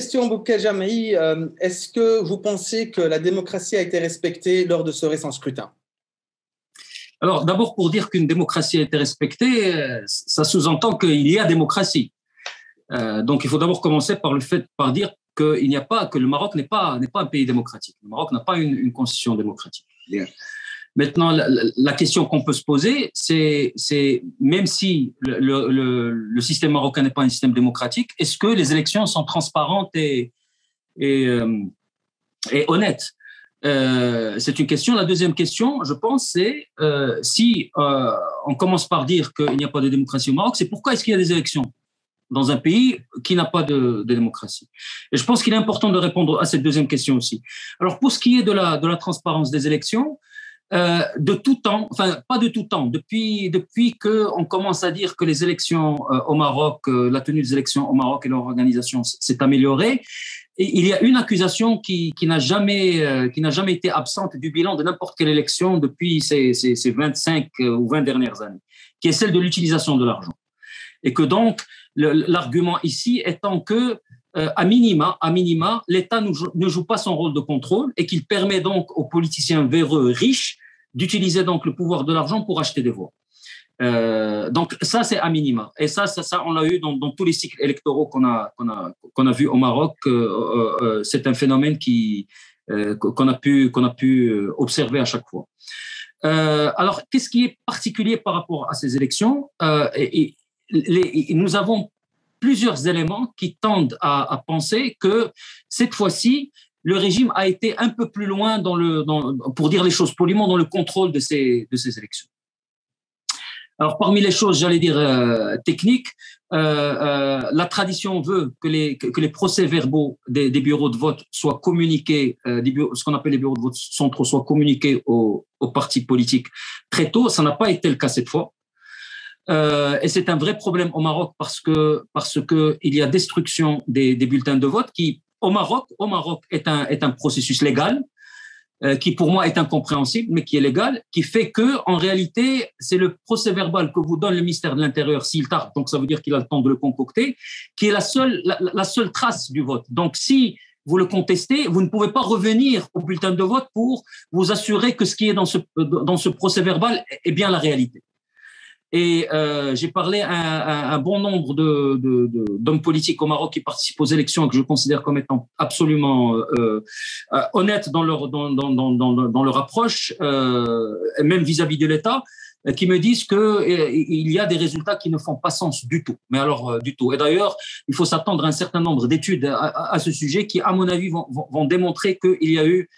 question, Boubacar Jamaï. Est-ce que vous pensez que la démocratie a été respectée lors de ce récent scrutin? Alors, d'abord, pour dire qu'une démocratie a été respectée, ça sous-entend qu'il y a démocratie. Donc, il faut d'abord commencer par dire qu'il n'y a pas, que le Maroc n'est pas un pays démocratique. Le Maroc n'a pas une constitution démocratique. Maintenant, la question qu'on peut se poser, c'est même si le système marocain n'est pas un système démocratique, est-ce que les élections sont transparentes et honnêtes? C'est une question. La deuxième question, je pense, c'est si on commence par dire qu'il n'y a pas de démocratie au Maroc, c'est pourquoi est-ce qu'il y a des élections dans un pays qui n'a pas de démocratie? Et je pense qu'il est important de répondre à cette deuxième question aussi. Alors, pour ce qui est de la transparence des élections, de tout temps, enfin pas de tout temps, depuis qu'on commence à dire que les élections au Maroc, la tenue des élections au Maroc et leur organisation s'est améliorée, et il y a une accusation qui n'a jamais été absente du bilan de n'importe quelle élection depuis ces 25 ou 20 dernières années, qui est celle de l'utilisation de l'argent. Et que donc, l'argument ici étant que, à minima, l'État ne joue pas son rôle de contrôle et qu'il permet donc aux politiciens véreux riches d'utiliser donc le pouvoir de l'argent pour acheter des voix. Donc ça, c'est à minima. Et ça on l'a eu dans tous les cycles électoraux qu'on a vu au Maroc. C'est un phénomène qu'on a pu observer à chaque fois. Alors, qu'est-ce qui est particulier par rapport à ces élections? Nous avons plusieurs éléments qui tendent à penser que cette fois-ci, le régime a été un peu plus loin pour dire les choses poliment, dans le contrôle de ces élections. Alors, parmi les choses, j'allais dire techniques, la tradition veut que les procès-verbaux des bureaux de vote soient communiqués, ce qu'on appelle les bureaux de vote centraux soient communiqués aux partis politiques très tôt. Ça n'a pas été le cas cette fois. Et c'est un vrai problème au Maroc parce que il y a destruction des bulletins de vote qui, au Maroc est un processus légal qui pour moi est incompréhensible, mais qui est légal, qui fait que en réalité c'est le procès-verbal que vous donne le ministère de l'Intérieur s'il tarde, donc ça veut dire qu'il a le temps de le concocter, qui est la seule trace du vote. Donc si vous le contestez, vous ne pouvez pas revenir au bulletin de vote pour vous assurer que ce qui est dans ce procès-verbal est bien la réalité. Et j'ai parlé à un bon nombre d'hommes politiques au Maroc qui participent aux élections et que je considère comme étant absolument honnêtes dans leur approche, même vis-à-vis de l'État, qui me disent qu'il y a des résultats qui ne font pas sens du tout. Mais alors, du tout. Et d'ailleurs, il faut s'attendre à un certain nombre d'études à ce sujet qui, à mon avis, vont démontrer qu'il y a eu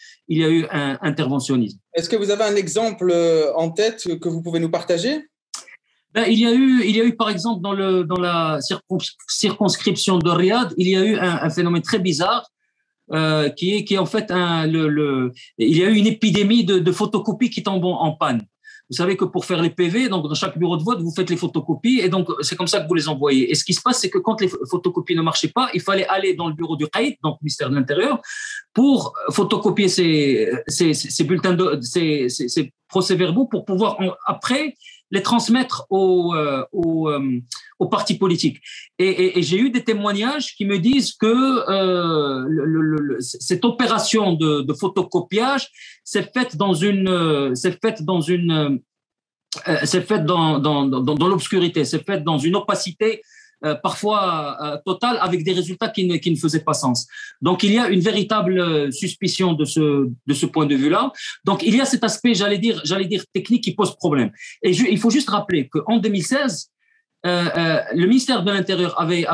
un interventionnisme. Est-ce que vous avez un exemple en tête que vous pouvez nous partager? Il y a eu par exemple dans la circonscription de Riyad, il y a eu un phénomène très bizarre qui est en fait il y a eu une épidémie de photocopies qui tombent en panne. Vous savez que pour faire les PV, donc dans chaque bureau de vote, vous faites les photocopies et donc c'est comme ça que vous les envoyez. Et ce qui se passe, c'est que quand les photocopies ne marchaient pas, il fallait aller dans le bureau du Qaïd, donc le ministère de l'Intérieur, pour photocopier ces bulletins ces procès-verbaux pour pouvoir après les transmettre aux partis politiques. Et j'ai eu des témoignages qui me disent que cette opération de photocopiage s'est faite dans l'obscurité, s'est faite dans une opacité parfois totale, avec des résultats qui ne faisaient pas sens. Donc, il y a une véritable suspicion de ce point de vue-là. Donc, il y a cet aspect, j'allais dire technique qui pose problème. Et il faut juste rappeler qu'en 2016, le ministère de l'Intérieur avait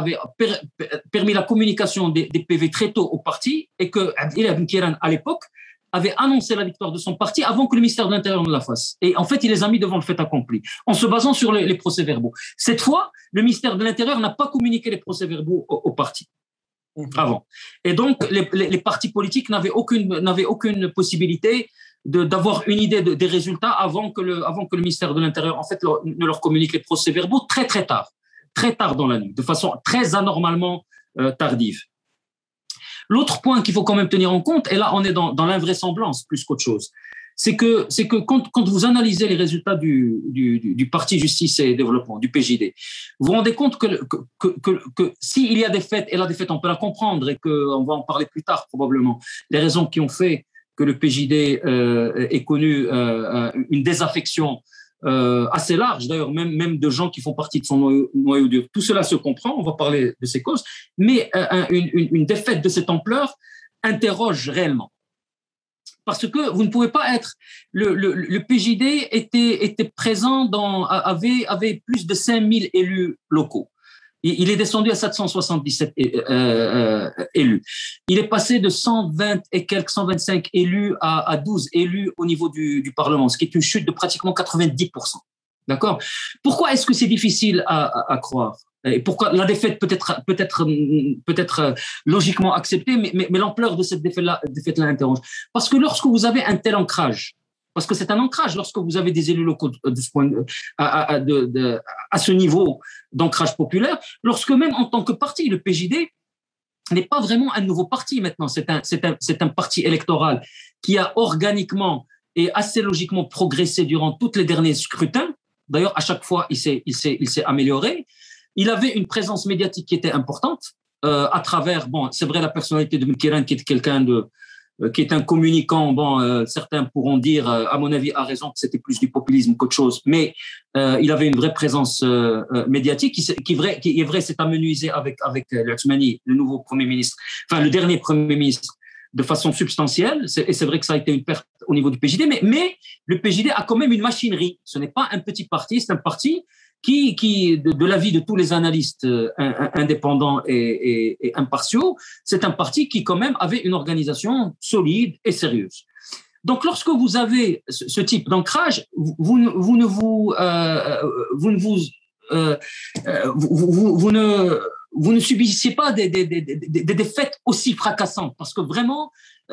permis la communication des PV très tôt au parti et que Abdellah Ibn Kiran, à l'époque, avait annoncé la victoire de son parti avant que le ministère de l'Intérieur ne la fasse. Et en fait, il les a mis devant le fait accompli, en se basant sur les procès-verbaux. Cette fois, le ministère de l'Intérieur n'a pas communiqué les procès-verbaux au parti avant. Et donc, les partis politiques n'avaient aucune possibilité d'avoir une idée des résultats avant que le ministère de l'Intérieur, en fait, ne leur communique les procès-verbaux très tard dans la nuit, de façon très anormalement tardive. L'autre point qu'il faut quand même tenir en compte, et là on est dans l'invraisemblance plus qu'autre chose, c'est que quand vous analysez les résultats du Parti Justice et Développement, du PJD, vous vous rendez compte que s'il y a des faits, et la défaite, on peut la comprendre, et qu'on va en parler plus tard probablement, les raisons qui ont fait que le PJD ait connu une désaffection assez large, d'ailleurs, même de gens qui font partie de son noyau dur. Tout cela se comprend, on va parler de ces causes, mais une défaite de cette ampleur interroge réellement. Parce que vous ne pouvez pas être... Le PJD était présent avait plus de 5000 élus locaux. Il est descendu à 777 élus. Il est passé de 120 et quelques, 125 élus à 12 élus au niveau du Parlement, ce qui est une chute de pratiquement 90%. D'accord ? Pourquoi est-ce que c'est difficile à croire ? Et pourquoi la défaite peut être logiquement acceptée, mais l'ampleur de cette défaite-là interroge. Parce que lorsque vous avez un tel ancrage, parce que c'est un ancrage lorsque vous avez des élus locaux de ce point à ce niveau d'ancrage populaire, lorsque même en tant que parti, le PJD n'est pas vraiment un nouveau parti maintenant, c'est un parti électoral qui a organiquement et assez logiquement progressé durant tous les derniers scrutins. D'ailleurs, à chaque fois, il s'est amélioré. Il avait une présence médiatique qui était importante à travers, bon, c'est vrai, la personnalité de Mkiran qui est quelqu'un qui est un communicant. Bon, certains pourront dire, à mon avis, à raison, que c'était plus du populisme qu'autre chose, mais il avait une vraie présence médiatique qui est vrai, s'est amenuisé avec l'Othmani, le nouveau Premier ministre, enfin le dernier Premier ministre, de façon substantielle. Et c'est vrai que ça a été une perte au niveau du PJD, mais le PJD a quand même une machinerie. Ce n'est pas un petit parti, c'est un parti qui de l'avis de tous les analystes indépendants et impartiaux, c'est un parti qui quand même avait une organisation solide et sérieuse. Donc, lorsque vous avez ce type d'ancrage, vous ne subissez pas des défaites aussi fracassantes, parce que vraiment,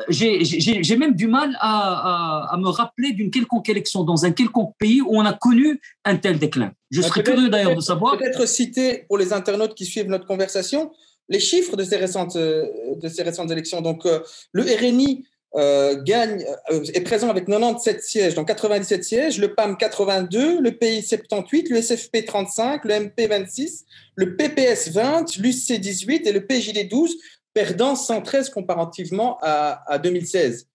j'ai même du mal à me rappeler d'une quelconque élection dans un quelconque pays où on a connu un tel déclin. Je serais curieux d'ailleurs de savoir. Peut-être citer pour les internautes qui suivent notre conversation les chiffres de ces récentes élections. Donc, le RNI est présent avec 97 sièges, donc 97 sièges, le PAM 82, le PI 78, le SFP 35, le MP 26, le PPS 20, l'UC 18 et le PJD 12, perdant 113 comparativement à 2016.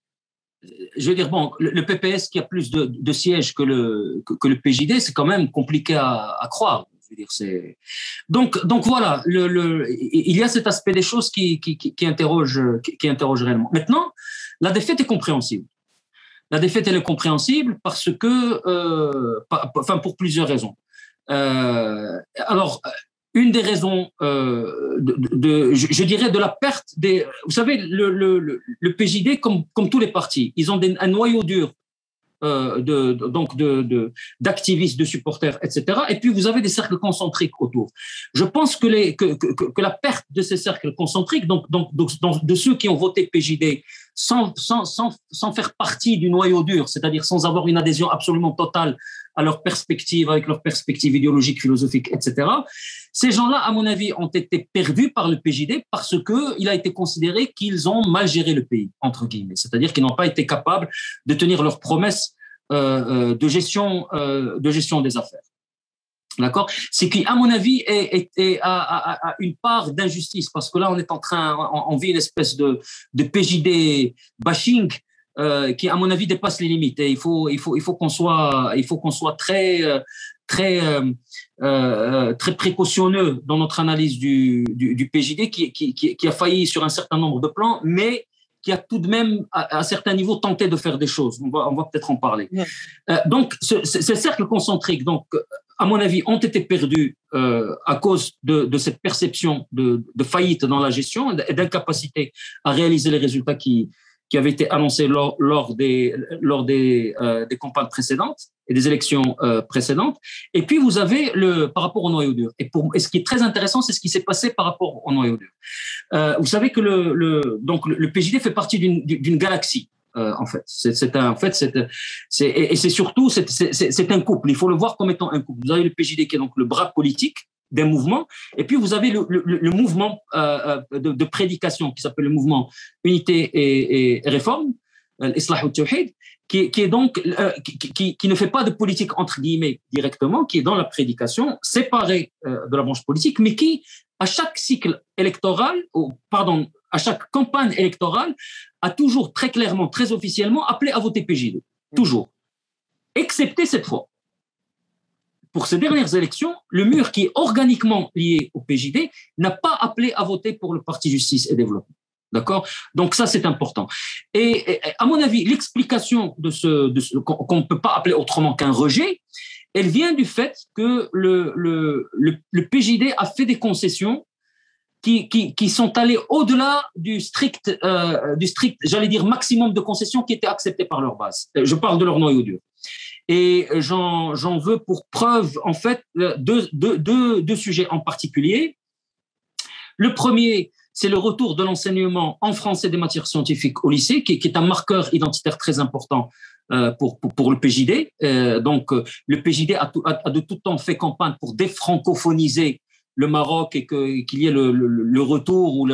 Je veux dire, bon, le PPS qui a plus de sièges que le PJD, c'est quand même compliqué à croire. Je veux dire, donc voilà, il y a cet aspect des choses qui interroge réellement. Maintenant, la défaite est compréhensible. La défaite, elle est compréhensible parce que, pour plusieurs raisons. Alors, une des raisons, je dirais, de la perte des... Vous savez, le PJD, comme tous les partis, ils ont un noyau dur d'activistes, de supporters, etc. Et puis, vous avez des cercles concentriques autour. Je pense que la perte de ces cercles concentriques, donc de ceux qui ont voté PJD sans faire partie du noyau dur, c'est-à-dire sans avoir une adhésion absolument totale à leur perspective, avec leur perspective idéologique, philosophique, etc. Ces gens-là, à mon avis, ont été perdus par le PJD parce qu'il a été considéré qu'ils ont mal géré le pays, entre guillemets. C'est-à-dire qu'ils n'ont pas été capables de tenir leurs promesses de gestion des affaires. D'accord ? C'est qui, à mon avis, a une part d'injustice, parce que là, on vit une espèce de PJD bashing qui, à mon avis, dépasse les limites. Et il faut qu'on soit très précautionneux dans notre analyse du PJD qui a failli sur un certain nombre de plans, mais qui a tout de même, à un certain niveau, tenté de faire des choses. On va peut-être en parler. Donc, ces cercles concentriques, donc, à mon avis, ont été perdus à cause de cette perception de faillite dans la gestion et d'incapacité à réaliser les résultats qui avaient été annoncés lors des campagnes précédentes et des élections précédentes. Et puis, vous avez par rapport au noyau dur. Et ce qui est très intéressant, c'est ce qui s'est passé par rapport au noyau dur. Vous savez que le PJD fait partie d'une galaxie. En fait, c'est surtout un couple. Il faut le voir comme étant un couple. Vous avez le PJD qui est donc le bras politique d'un mouvement, et puis vous avez le mouvement de prédication qui s'appelle le mouvement Unité et Réforme, l'Islah wa Tawhid, qui est donc qui ne fait pas de politique entre guillemets directement, qui est dans la prédication, séparée de la branche politique, mais qui à chaque cycle électoral, à chaque campagne électorale, a toujours très clairement, très officiellement appelé à voter PJD, toujours, excepté cette fois. Pour ces dernières élections, le mur qui est organiquement lié au PJD n'a pas appelé à voter pour le Parti Justice et Développement. D'accord? Donc ça, c'est important. Et à mon avis, l'explication de ce qu'on ne peut pas appeler autrement qu'un rejet, elle vient du fait que le PJD a fait des concessions qui sont allées au-delà du strict, j'allais dire, maximum de concessions qui étaient acceptées par leur base. Je parle de leur noyau dur. Et j'en veux pour preuve, en fait, deux sujets en particulier. Le premier, c'est le retour de l'enseignement en français des matières scientifiques au lycée, qui est un marqueur identitaire très important pour le PJD. Donc, le PJD a de tout temps fait campagne pour défrancophoniser le Maroc et qu'il y ait le retour ou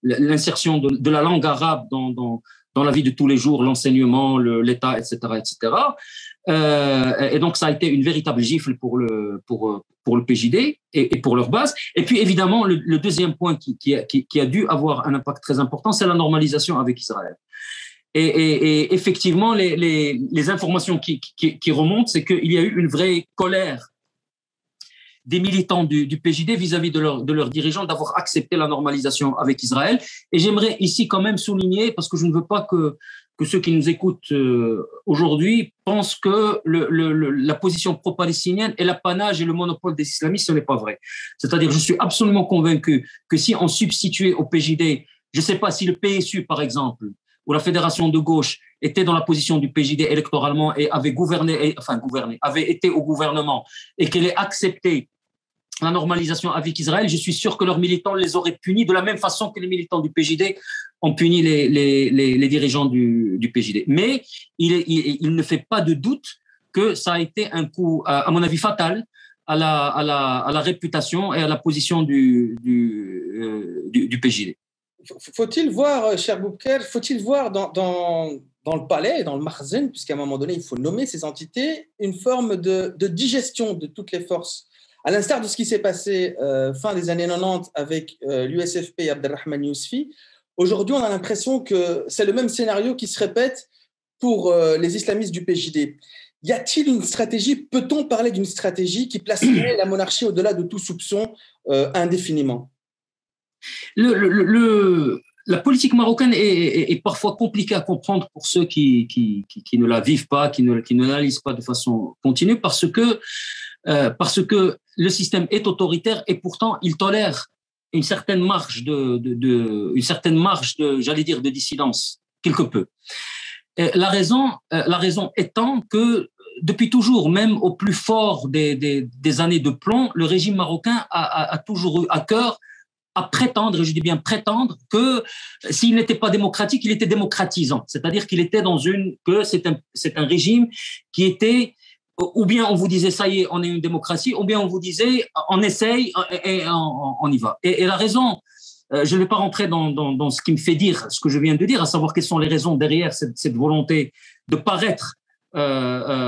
l'insertion de la langue arabe dans la vie de tous les jours, l'enseignement, l'État, etc., etc. Et donc, ça a été une véritable gifle pour le PJD et pour leur base. Et puis, évidemment, le deuxième point qui a dû avoir un impact très important, c'est la normalisation avec Israël. Et effectivement, les informations qui remontent, c'est qu'il y a eu une vraie colère des militants du PJD vis-à-vis de leurs dirigeants d'avoir accepté la normalisation avec Israël. Et j'aimerais ici quand même souligner, parce que je ne veux pas que ceux qui nous écoutent aujourd'hui pensent que la position pro-palestinienne est l'apanage et le monopole des islamistes. Ce n'est pas vrai. C'est-à-dire, je suis absolument convaincu que si on substituait au PJD, je ne sais pas si le PSU, par exemple, ou la Fédération de gauche était dans la position du PJD électoralement et avait avait été au gouvernement et qu'elle ait accepté la normalisation avec Israël, je suis sûr que leurs militants les auraient punis de la même façon que les militants du PJD ont puni les dirigeants du PJD. Mais il ne fait pas de doute que ça a été un coup, à mon avis, fatal à la réputation et à la position du PJD. Faut-il voir, cher Boubker, dans le palais, dans le Makhzen, puisqu'à un moment donné, il faut nommer ces entités, une forme de digestion de toutes les forces. À l'instar de ce qui s'est passé fin des années 90 avec l'USFP et Abdelrahman Yousfi, aujourd'hui, on a l'impression que c'est le même scénario qui se répète pour les islamistes du PJD. Y a-t-il une stratégie, peut-on parler d'une stratégie qui placerait la monarchie au-delà de tout soupçon indéfiniment ? La politique marocaine est parfois compliquée à comprendre pour ceux qui ne la vivent pas, qui ne la lisent pas de façon continue, parce que le système est autoritaire et pourtant il tolère une certaine marge j'allais dire, de dissidence, quelque peu. La raison étant que depuis toujours, même au plus fort des années de plomb, le régime marocain a toujours eu à cœur à prétendre, je dis bien prétendre, que s'il n'était pas démocratique, il était démocratisant. C'est-à-dire qu'il était que c'est un régime qui était, ou bien on vous disait, ça y est, on est une démocratie, ou bien on vous disait, on essaye et on y va. Et la raison, je ne vais pas rentrer dans ce qui me fait dire ce que je viens de dire, à savoir quelles sont les raisons derrière cette volonté de paraître de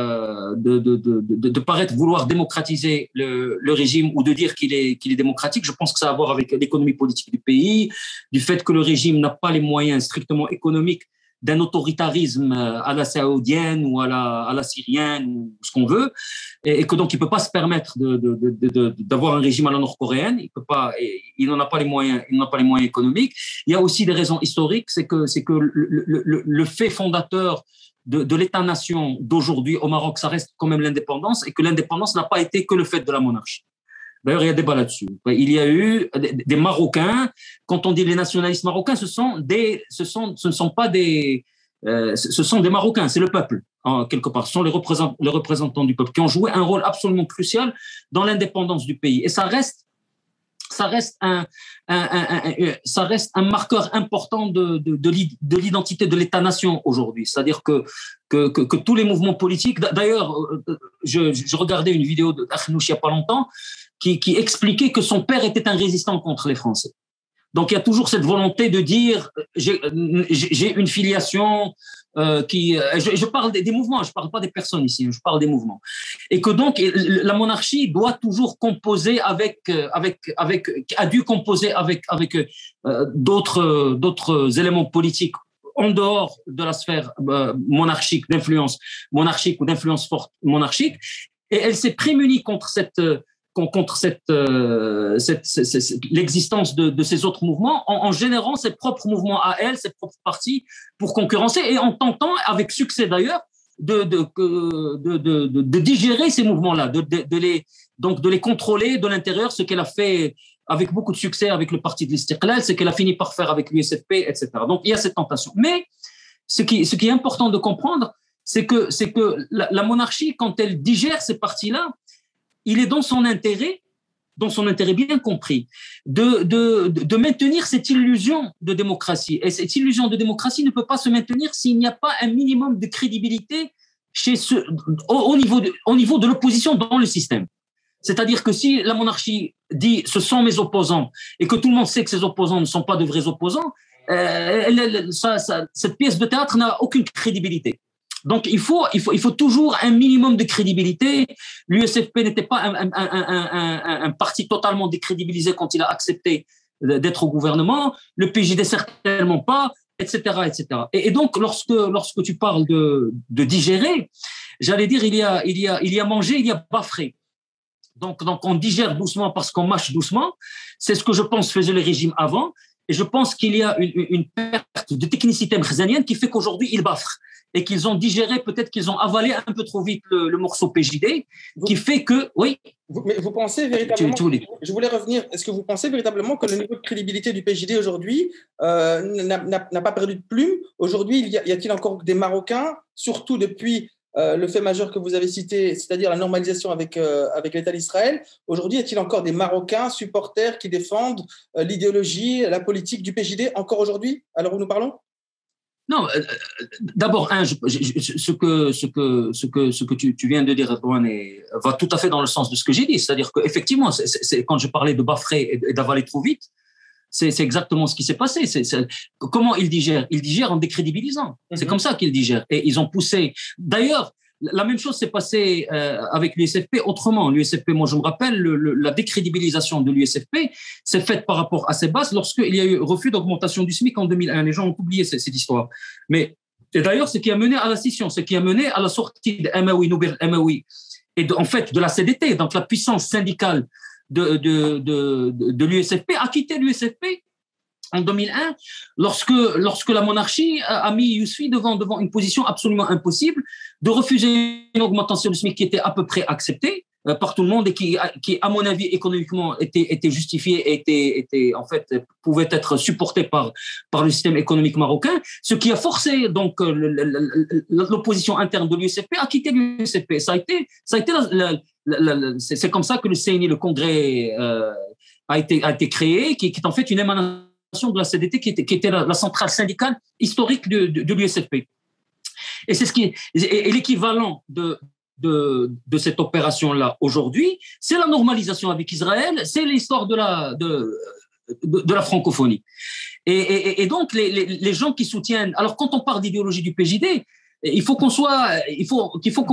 paraître vouloir démocratiser le régime ou de dire qu'il est démocratique. Je pense que ça a à voir avec l'économie politique du pays, du fait que le régime n'a pas les moyens strictement économiques d'un autoritarisme à la saoudienne ou à la syrienne ou ce qu'on veut, et que donc il peut pas se permettre d'avoir un régime à la nord-coréenne. Il n'en a pas les moyens, économiques. Il y a aussi des raisons historiques, c'est que le fait fondateur de l'État-nation d'aujourd'hui au Maroc, ça reste quand même l'indépendance, et que l'indépendance n'a pas été que le fait de la monarchie. D'ailleurs, il y a débat là-dessus. Il y a eu des Marocains. Quand on dit les nationalistes marocains, ce sont des Marocains, c'est le peuple, quelque part. Ce sont les représentants du peuple qui ont joué un rôle absolument crucial dans l'indépendance du pays. Et ça reste un marqueur important de l'identité de l'État-nation aujourd'hui. C'est-à-dire que tous les mouvements politiques, d'ailleurs, je regardais une vidéo d'Akhnouch il n'y a pas longtemps, qui expliquait que son père était un résistant contre les Français. Donc, il y a toujours cette volonté de dire j'ai une filiation je parle des mouvements, je parle pas des personnes ici, je parle des mouvements. Et que donc, la monarchie doit toujours composer a dû composer avec d'autres éléments politiques en dehors de la sphère monarchique, d'influence monarchique ou d'influence forte monarchique. Et elle s'est prémunie contre l'existence de ces autres mouvements en générant ses propres mouvements à elle, ses propres partis pour concurrencer et en tentant, avec succès d'ailleurs, de digérer ces mouvements-là, de les contrôler de l'intérieur, ce qu'elle a fait avec beaucoup de succès avec le parti de l'Istiqlal, c'est qu'elle a fini par faire avec l'USFP, etc. Donc il y a cette tentation. Mais ce qui est important de comprendre, c'est que la monarchie, quand elle digère ces partis-là, il est dans son intérêt bien compris, de maintenir cette illusion de démocratie. Et cette illusion de démocratie ne peut pas se maintenir s'il n'y a pas un minimum de crédibilité au niveau de l'opposition dans le système. C'est-à-dire que si la monarchie dit « ce sont mes opposants » et que tout le monde sait que ces opposants ne sont pas de vrais opposants, cette pièce de théâtre n'a aucune crédibilité. Donc, il faut toujours un minimum de crédibilité. L'USFP n'était pas un parti totalement décrédibilisé quand il a accepté d'être au gouvernement. Le PJD certainement pas, etc., etc. Et donc, lorsque tu parles de digérer, j'allais dire, il y a mangé, il y a bafré. Donc, on digère doucement parce qu'on mâche doucement. C'est ce que je pense faisait le régime avant. Et je pense qu'il y a une perte de technicité mkhzanienne qui fait qu'aujourd'hui, ils baffrent. Et qu'ils ont digéré, peut-être qu'ils ont avalé un peu trop vite le morceau PJD, qui fait que, oui. Mais vous pensez véritablement, je voulais revenir, est-ce que vous pensez véritablement que le niveau de crédibilité du PJD aujourd'hui n'a pas perdu de plume? Aujourd'hui, y a-t-il encore des Marocains, surtout depuis le fait majeur que vous avez cité, c'est-à-dire la normalisation avec l'État d'Israël? Aujourd'hui, y a-t-il encore des Marocains supporters qui défendent l'idéologie, la politique du PJD encore aujourd'hui, à l'heure où nous parlons? Non, d'abord, ce que tu viens de dire, Redouane, va tout à fait dans le sens de ce que j'ai dit. C'est-à-dire qu'effectivement, quand je parlais de baffrer et d'avaler trop vite, c'est exactement ce qui s'est passé. Comment ils digèrent? Ils digèrent en décrédibilisant. C'est comme ça qu'ils digèrent. Et ils ont poussé. D'ailleurs, la même chose s'est passée avec l'USFP autrement. L'USFP, moi je me rappelle, la décrédibilisation de l'USFP s'est faite par rapport à ses bases lorsqu'il y a eu refus d'augmentation du SMIC en 2001. Les gens ont oublié cette histoire. Mais et d'ailleurs, ce qui a mené à la scission, ce qui a mené à la sortie de Amaoui, Nouber Amaoui, et en fait de la CDT, donc la puissance syndicale de l'USFP, a quitté l'USFP en 2001, lorsque la monarchie a mis Yousfi devant une position absolument impossible de refuser une augmentation du SMIC qui était à peu près acceptée par tout le monde et qui à mon avis, économiquement, était justifiée et était en fait, pouvait être supportée par le système économique marocain, ce qui a forcé donc l'opposition interne de l'USFP à quitter l'USFP. Ça a été c'est comme ça que le CNI, le congrès, a été créé, qui est en fait une émanation de la CDT qui était la centrale syndicale historique de l'USFP. Et c'est et l'équivalent de cette opération-là aujourd'hui, c'est la normalisation avec Israël, c'est l'histoire de la francophonie. Et donc, les gens qui soutiennent... Alors, quand on parle d'idéologie du PJD, il faut qu'on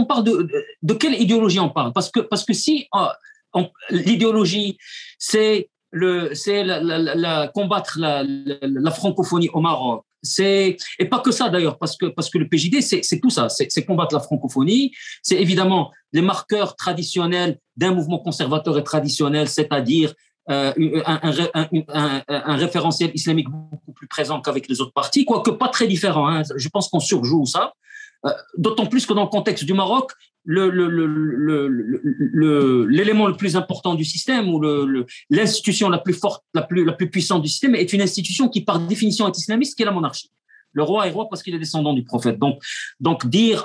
parle de quelle idéologie on parle. Parce que si l'idéologie, c'est combattre la francophonie au Maroc. Et pas que ça d'ailleurs, parce que le PJD, c'est tout ça. C'est combattre la francophonie. C'est évidemment les marqueurs traditionnels d'un mouvement conservateur et traditionnel, c'est-à-dire un référentiel islamique beaucoup plus présent qu'avec les autres partis, quoique pas très différent. Hein. Je pense qu'on surjoue ça. D'autant plus que dans le contexte du Maroc, l'élément le plus important du système ou l'institution la plus forte, la plus puissante du système est une institution qui, par définition, est islamiste, qui est la monarchie. Le roi est roi parce qu'il est descendant du prophète. Donc dire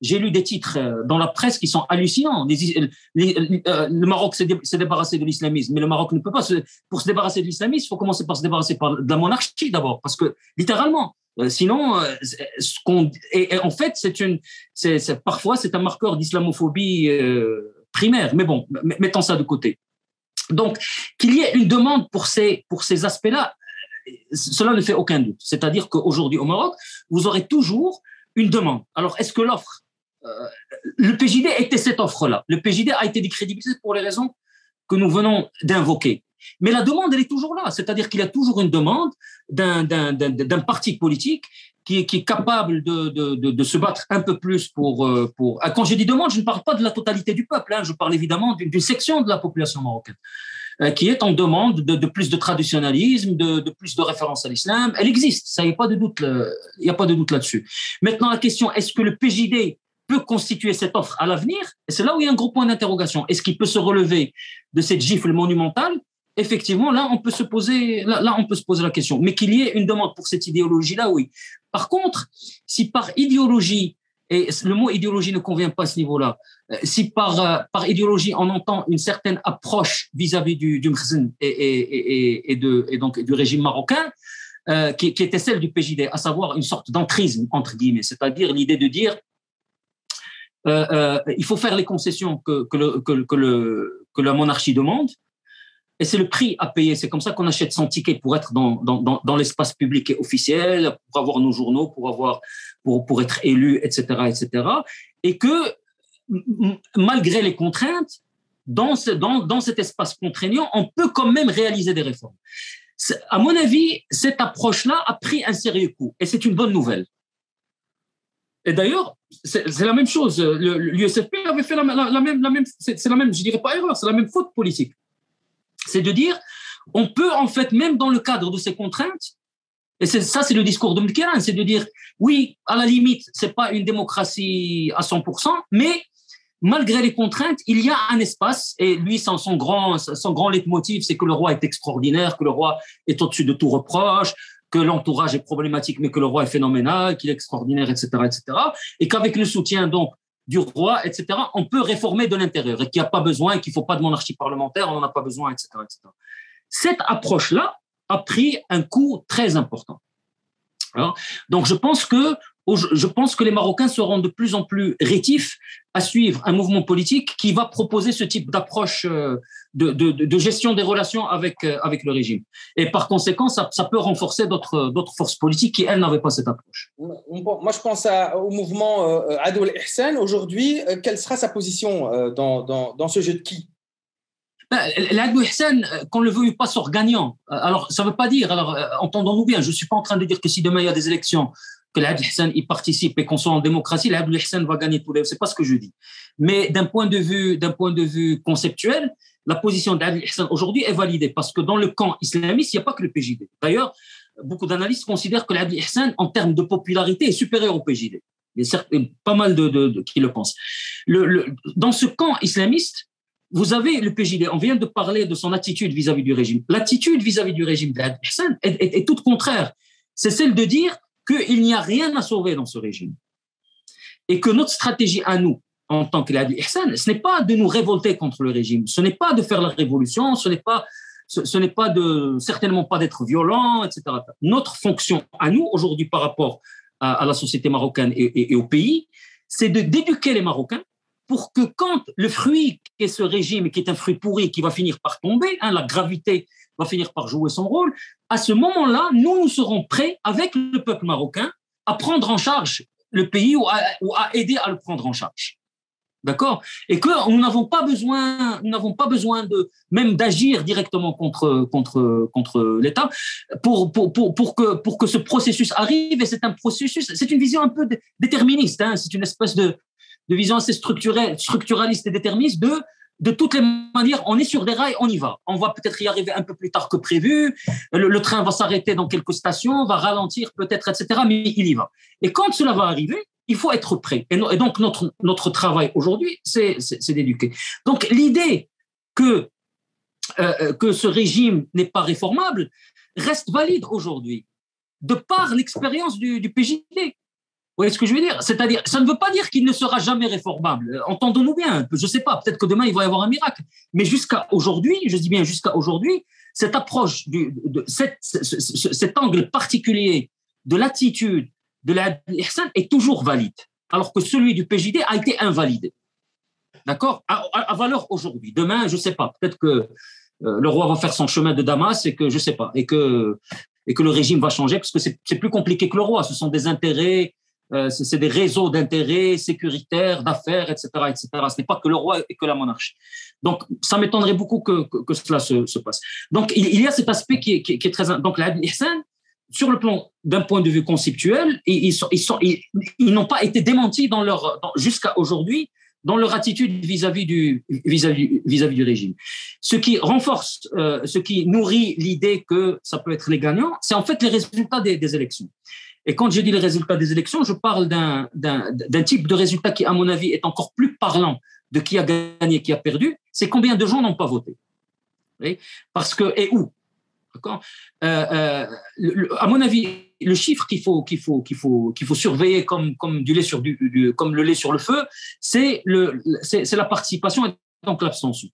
j'ai lu des titres dans la presse qui sont hallucinants. Le Maroc s'est débarrassé de l'islamisme, mais le Maroc ne peut pas pour se débarrasser de l'islamisme, il faut commencer par se débarrasser de la monarchie d'abord, parce que littéralement. Sinon, et en fait, parfois c'est un marqueur d'islamophobie primaire. Mais bon, mettons ça de côté. Donc, qu'il y ait une demande pour ces aspects-là, cela ne fait aucun doute. C'est-à-dire qu'aujourd'hui, au Maroc, vous aurez toujours une demande. Alors, est-ce que l'offre, le PJD était cette offre-là. Le PJD a été décrédibilisé pour les raisons que nous venons d'invoquer. Mais la demande, elle est toujours là. C'est-à-dire qu'il y a toujours une demande d'un parti politique qui est capable de se battre un peu plus pour. Quand je dis demande, je ne parle pas de la totalité du peuple. Je parle évidemment d'une section de la population marocaine qui est en demande de plus de traditionnalisme, de plus de référence à l'islam. Elle existe. Ça, il n'y a pas de doute. Il n'y a pas de doute là-dessus. Maintenant, la question, est-ce que le PJD peut constituer cette offre à l'avenir? Et c'est là où il y a un gros point d'interrogation. Est-ce qu'il peut se relever de cette gifle monumentale? Effectivement, là, on peut se poser la question. Mais qu'il y ait une demande pour cette idéologie-là, oui. Par contre, si par idéologie, et le mot idéologie ne convient pas à ce niveau-là, si par idéologie, on entend une certaine approche vis-à-vis du Mkhzen et donc du régime marocain, qui était celle du PJD, à savoir une sorte d'entrisme, entre guillemets, c'est-à-dire l'idée de dire il faut faire les concessions que la monarchie demande, et c'est le prix à payer. C'est comme ça qu'on achète son ticket pour être dans l'espace public et officiel, pour avoir nos journaux, pour être élu, etc., etc. Et que malgré les contraintes, dans cet espace contraignant, on peut quand même réaliser des réformes. À mon avis, cette approche-là a pris un sérieux coup, et c'est une bonne nouvelle. Et d'ailleurs, c'est la même chose. L'USFP avait fait la même, c'est la même, je dirais pas erreur, c'est la même faute politique. C'est de dire, on peut en fait, même dans le cadre de ces contraintes, et c'est le discours de Mkhitaryan, c'est de dire, oui, à la limite, c'est pas une démocratie à 100%, mais malgré les contraintes, il y a un espace, et lui, son grand leitmotiv, c'est que le roi est extraordinaire, que le roi est au-dessus de tout reproche, que l'entourage est problématique, mais que le roi est phénoménal, qu'il est extraordinaire, etc., etc., et qu'avec le soutien, donc, du roi, etc., on peut réformer de l'intérieur, et qu'il n'y a pas besoin, qu'il ne faut pas de monarchie parlementaire, on n'en a pas besoin, etc., etc. Cette approche-là a pris un coup très important. Alors, donc, je pense que les Marocains seront de plus en plus rétifs à suivre un mouvement politique qui va proposer ce type d'approche de gestion des relations avec le régime. Et par conséquent, ça peut renforcer d'autres forces politiques qui, elles, n'avaient pas cette approche. Moi, je pense au mouvement Adoul Ihsan. Aujourd'hui, quelle sera sa position dans ce jeu de qui? L'Adoul Ihsan, qu'on le veuille pas, sort gagnant. Alors, ça ne veut pas dire, entendons-nous bien, je ne suis pas en train de dire que si demain il y a des élections, que l'Adoul Ihsan y participe et qu'on soit en démocratie, l'Adoul Ihsan va gagner tous les. C'est pas ce que je dis. Mais d'un point de vue conceptuel, la position d'Adoul Ihsan aujourd'hui est validée parce que dans le camp islamiste, il n'y a pas que le PJD. D'ailleurs, beaucoup d'analystes considèrent que l'Adoul Ihsan, en termes de popularité, est supérieur au PJD. Il y a pas mal de qui le pensent. Dans ce camp islamiste, vous avez le PJD. On vient de parler de son attitude vis-à-vis du régime. L'attitude vis-à-vis du régime d'Adoul Ihsan est toute contraire. C'est celle de dire qu'il n'y a rien à sauver dans ce régime. Et que notre stratégie à nous, en tant que l'Adoul Ihsan, ce n'est pas de nous révolter contre le régime, ce n'est pas de faire la révolution, ce n'est pas certainement pas d'être violent, etc. Notre fonction à nous, aujourd'hui, par rapport à la société marocaine et au pays, c'est d'éduquer les Marocains pour que quand le fruit qu'est ce régime, qui est un fruit pourri, qui va finir par tomber, la gravité va finir par jouer son rôle, à ce moment-là, nous serons prêts, avec le peuple marocain, à prendre en charge le pays ou à aider à le prendre en charge. D'accord? Et que nous n'avons pas besoin même d'agir directement contre l'État pour que ce processus arrive. Et c'est un processus, c'est une vision un peu déterministe, c'est une espèce de vision assez structuraliste et déterministe de toutes les manières, on est sur des rails, on y va. On va peut-être y arriver un peu plus tard que prévu, le train va s'arrêter dans quelques stations, va ralentir peut-être, etc., mais il y va. Et quand cela va arriver, il faut être prêt. Et donc, notre travail aujourd'hui, c'est d'éduquer. Donc, l'idée que ce régime n'est pas réformable reste valide aujourd'hui, de par l'expérience du PJD. Vous voyez ce que je veux dire? C'est-à-dire, ça ne veut pas dire qu'il ne sera jamais réformable. Entendons-nous bien. Je ne sais pas, peut-être que demain, il va y avoir un miracle. Mais jusqu'à aujourd'hui, je dis bien jusqu'à aujourd'hui, cette approche, cet angle particulier de l'attitude de l'Adoul Ihsan est toujours valide, alors que celui du PJD a été invalidé. D'accord? À valeur aujourd'hui. Demain, je ne sais pas, peut-être que le roi va faire son chemin de Damas et que, je ne sais pas, et que et que le régime va changer, parce que c'est plus compliqué que le roi. Ce sont des intérêts, c'est des réseaux d'intérêts sécuritaires, d'affaires, etc., etc. Ce n'est pas que le roi et que la monarchie. Donc, ça m'étonnerait beaucoup que cela se passe. Donc, il y a cet aspect qui est très... Donc, l'Adl Ihsan, sur le plan d'un point de vue conceptuel, ils n'ont pas été démentis jusqu'à aujourd'hui dans leur attitude vis-à-vis du régime. Ce qui renforce, ce qui nourrit l'idée que ça peut être les gagnants, c'est en fait les résultats des élections. Et quand je dis les résultats des élections, je parle d'un type de résultat qui, à mon avis, est encore plus parlant de qui a gagné, qui a perdu, c'est combien de gens n'ont pas voté. Oui, parce que, et où? D'accord. À mon avis, le chiffre qu'il faut surveiller comme du lait comme le lait sur le feu, c'est la participation et donc l'abstention.